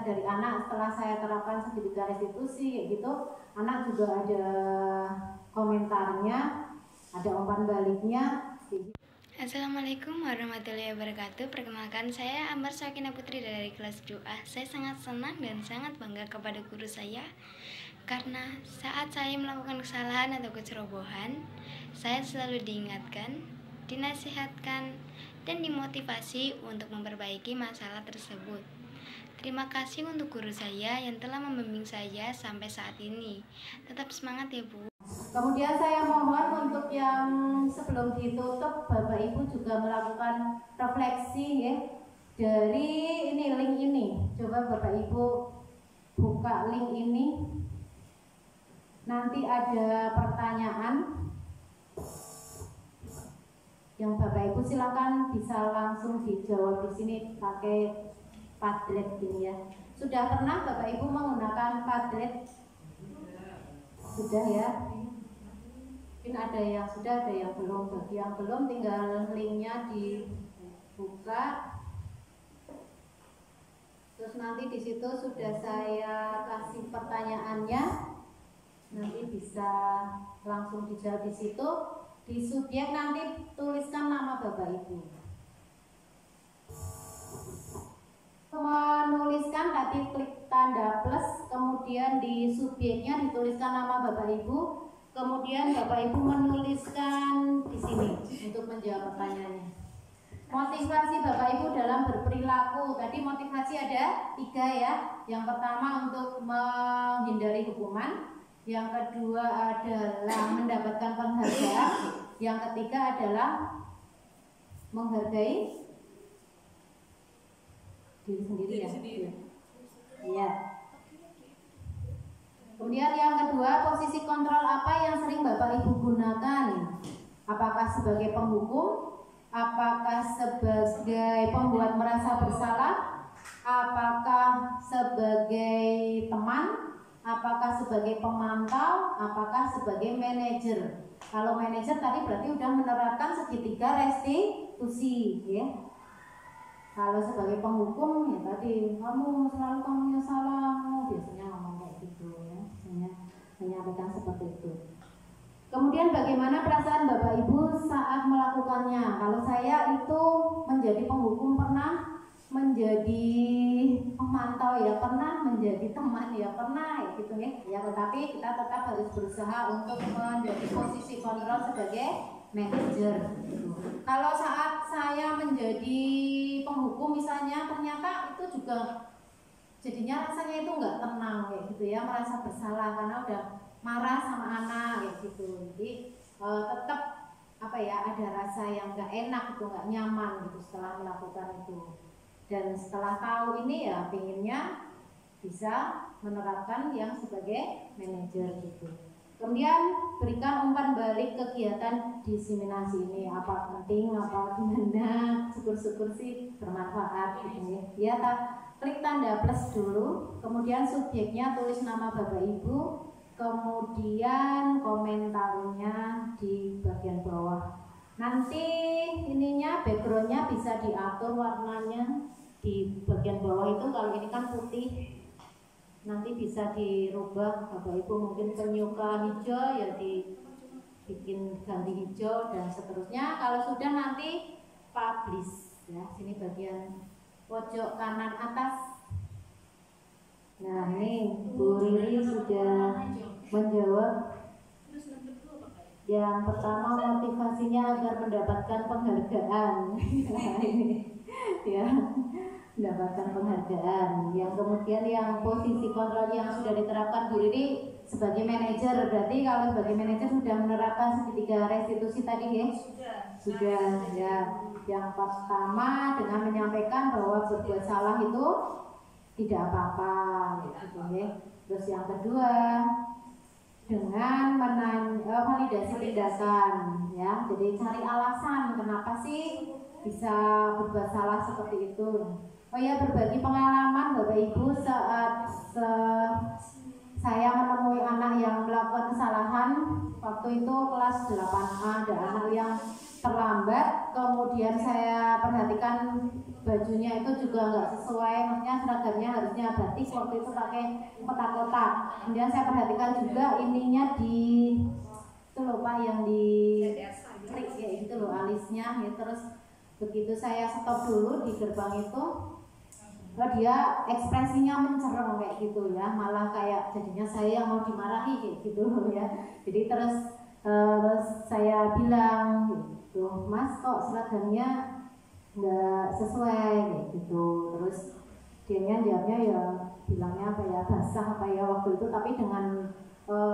dari anak setelah saya terapkan segitiga restitusi kayak gitu. Anak juga ada komentarnya, ada umpan baliknya. Assalamualaikum warahmatullahi wabarakatuh. Perkenalkan, saya Ambar Sakina Putri dari kelas 2A. Saya sangat senang dan sangat bangga kepada guru saya karena saat saya melakukan kesalahan atau kecerobohan, saya selalu diingatkan, dinasihatkan, dan dimotivasi untuk memperbaiki masalah tersebut. Terima kasih untuk guru saya yang telah membimbing saya sampai saat ini. Tetap semangat ya Bu. Kemudian saya mohon untuk yang sebelum ditutup Bapak Ibu juga melakukan refleksi ya dari link ini. Coba Bapak Ibu buka link ini. Nanti ada pertanyaan yang Bapak Ibu silakan bisa langsung dijawab di sini pakai Padlet ini ya. Sudah pernah Bapak Ibu menggunakan Padlet? Sudah ya. Mungkin ada yang sudah, ada yang belum. Bagi yang belum tinggal linknya dibuka. Terus nanti di situ sudah saya kasih pertanyaannya. Nanti bisa langsung dijawab di situ. Di subjek nanti tuliskan nama Bapak Ibu. Menuliskan tadi klik tanda plus, kemudian di subjeknya dituliskan nama Bapak Ibu. Kemudian Bapak Ibu menuliskan di sini untuk menjawab pertanyaannya. motivasi Bapak Ibu dalam berperilaku. Tadi motivasi ada 3 ya. Yang pertama untuk menghindari hukuman, yang kedua adalah mendapatkan penghargaan, yang ketiga adalah menghargai diri sendiri ya. Iya. Kemudian yang kedua, posisi kontrol apa yang sering Bapak Ibu gunakan? Apakah sebagai penghukum? Apakah sebagai pembuat merasa bersalah? Apakah sebagai teman? Apakah sebagai pemantau? Apakah sebagai manajer? Kalau manajer tadi berarti sudah menerapkan segitiga restitusi, ya. Kalau sebagai penghukum ya tadi kamu yang salah, biasanya ngomong kayak gitu ya, biasanya menyampaikan seperti itu. Kemudian bagaimana perasaan Bapak Ibu saat melakukannya? Kalau saya itu menjadi penghukum pernah, menjadi pemantau ya pernah, menjadi teman ya pernah, ya gitu ya. Ya tetapi kita tetap harus berusaha untuk menjadi posisi kontrol sebagai manajer. Kalau saat saya menjadi penghukum misalnya, ternyata itu juga jadinya rasanya itu nggak tenang kayak gitu ya, merasa bersalah karena udah marah sama anak kayak gitu. Jadi tetap apa ya, ada rasa yang nggak enak gitu, nggak nyaman gitu setelah melakukan itu. Dan setelah tahu ini ya pinginnya bisa menerapkan yang sebagai manajer gitu. Kemudian berikan umpan balik kegiatan diseminasi ini, apa penting, apa gimana, syukur-syukur sih bermanfaat gitu ya. Ya klik tanda plus dulu, kemudian subjeknya tulis nama Bapak Ibu, kemudian komentarnya di bagian bawah. Nanti ininya backgroundnya bisa diatur warnanya di bagian bawah itu. Kalau ini kan putih, nanti bisa dirubah Bapak Ibu, mungkin penyuka hijau ya dibikin ganti hijau dan seterusnya. Kalau sudah nanti publish ya, sini bagian pojok kanan atas. Nah ini Bu Riri sudah menjawab. Yang pertama motivasinya agar mendapatkan penghargaan. Ya, mendapatkan penghargaan. Yang kemudian yang posisi kontrol yang sudah diterapkan Bu Riri sebagai manajer, berarti kalau sebagai manajer sudah menerapkan segitiga restitusi tadi ya? Sudah ya. Yang pertama dengan menyampaikan bahwa berbuat salah itu tidak apa-apa gitu ya. Terus yang kedua dengan validasi tindakan ya. Jadi cari alasan kenapa sih bisa berbuat salah seperti itu. Oh ya, berbagi pengalaman Bapak Ibu saat saya menemui anak yang melakukan kesalahan. Waktu itu kelas 8A, ada anak yang terlambat, kemudian saya perhatikan bajunya itu juga nggak sesuai, maksudnya seragamnya harusnya batik, waktu itu pakai kotak-kotak. Kemudian saya perhatikan juga ininya di itu loh Pak, yang di klik ya itu loh alisnya ya. Terus begitu saya stop dulu di gerbang itu, dia ekspresinya mencereng kayak gitu ya, malah kayak jadinya saya yang mau dimarahi kayak gitu ya. Jadi terus saya bilang gitu, Mas kok seragamnya nggak sesuai kayak gitu. Terus dianya jawabnya ya bilangnya apa ya, basah apa ya waktu itu, tapi dengan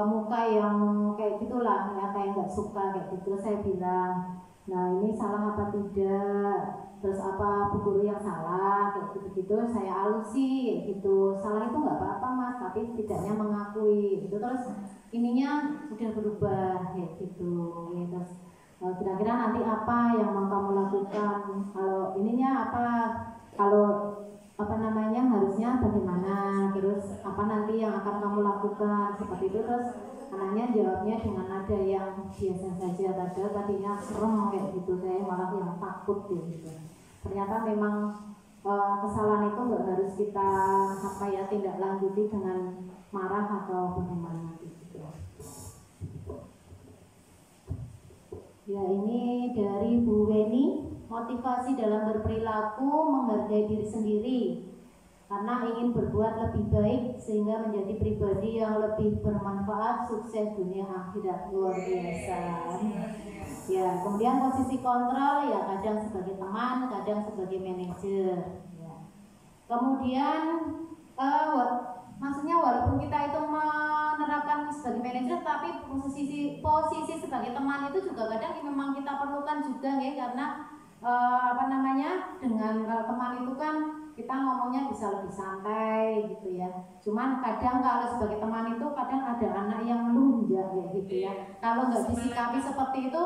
muka yang kayak gitulah ya, kayak nggak suka kayak gitu. Saya bilang, nah ini salah apa tidak, terus apa bu guru yang salah kayak gitu-gitu. Saya alusi kayak gitu, salah itu nggak apa-apa Mas, tapi setidaknya mengakui gitu. Terus ininya udah berubah kayak gitu ya. Terus kira-kira nanti apa yang mau kamu lakukan, kalau ininya apa, kalau apa namanya harusnya bagaimana, terus apa nanti yang akan kamu lakukan seperti itu. Terus anaknya jawabnya dengan nada yang biasa saja, tadinya serem kayak gitu, saya malah yang takut gitu. Ternyata memang kesalahan itu nggak harus kita apa ya tindak lanjuti dengan marah atau bagaimana gitu. Ya ini dari Bu Weni, motivasi dalam berperilaku menghargai diri sendiri. karena ingin berbuat lebih baik sehingga menjadi pribadi yang lebih bermanfaat, sukses dunia akhirat. Luar biasa. Ya, kemudian posisi kontrol ya kadang sebagai teman, kadang sebagai manajer. Ya. Kemudian maksudnya walaupun kita itu menerapkan sebagai manajer, tapi posisi sebagai teman itu juga kadang memang kita perlukan juga ya, karena dengan kalau teman itu kan kita ngomongnya bisa lebih santai gitu ya. Cuman kadang kalau sebagai teman itu kadang ada anak yang lunjak ya gitu ya. Kalau nggak disikapi seperti itu,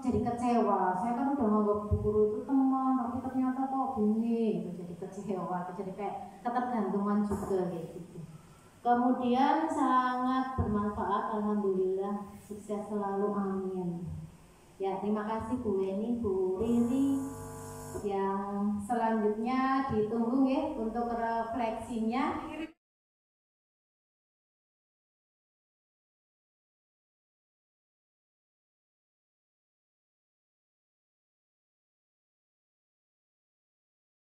jadi kecewa. Saya kan udah nganggap bu guru itu teman, tapi ternyata kok gini, jadi kecewa, jadi kayak ketergantungan juga kayak gitu. Kemudian sangat bermanfaat, alhamdulillah, sukses selalu, amin. Ya, terima kasih Bu Weni, Bu Riri. Yang selanjutnya ditunggu ya untuk refleksinya.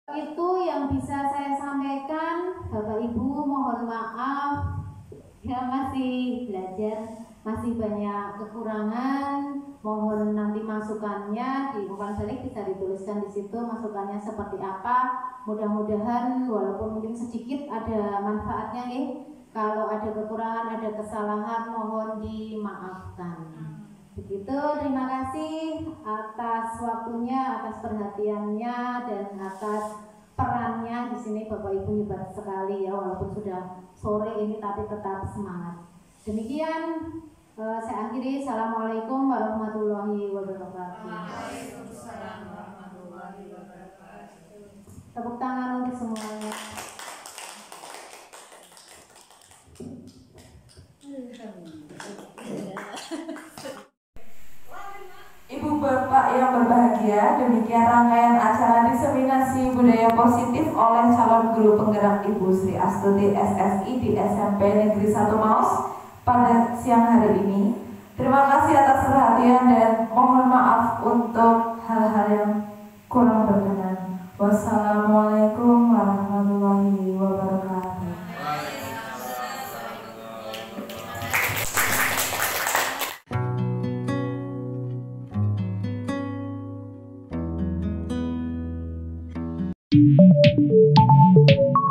Itu yang bisa saya sampaikan. Bapak Ibu mohon maaf ya, masih belajar, masih banyak kekurangan. Mohon nanti masukannya di umpan balik bisa dituliskan di situ masukannya seperti apa. Mudah-mudahan walaupun mungkin sedikit ada manfaatnya nih. Kalau ada kekurangan, ada kesalahan, mohon dimaafkan. Begitu, terima kasih atas waktunya, atas perhatiannya, dan atas perannya di sini. Bapak Ibu hebat sekali ya, walaupun sudah sore ini tapi tetap semangat. Demikian saya akhiri. Assalamualaikum warahmatullahi wabarakatuh. Waalaikumsalam warahmatullahi wabarakatuh. Tepuk tangan untuk semuanya. Ibu Bapak yang berbahagia, demikian rangkaian acara diseminasi budaya positif oleh calon guru penggerak Ibu Sri Astuti SSI di SMP Negeri 1 Maus pada siang hari ini. Terima kasih atas perhatian dan mohon maaf untuk hal-hal yang kurang berkenan. Wassalamualaikum warahmatullahi wabarakatuh.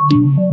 Thank you.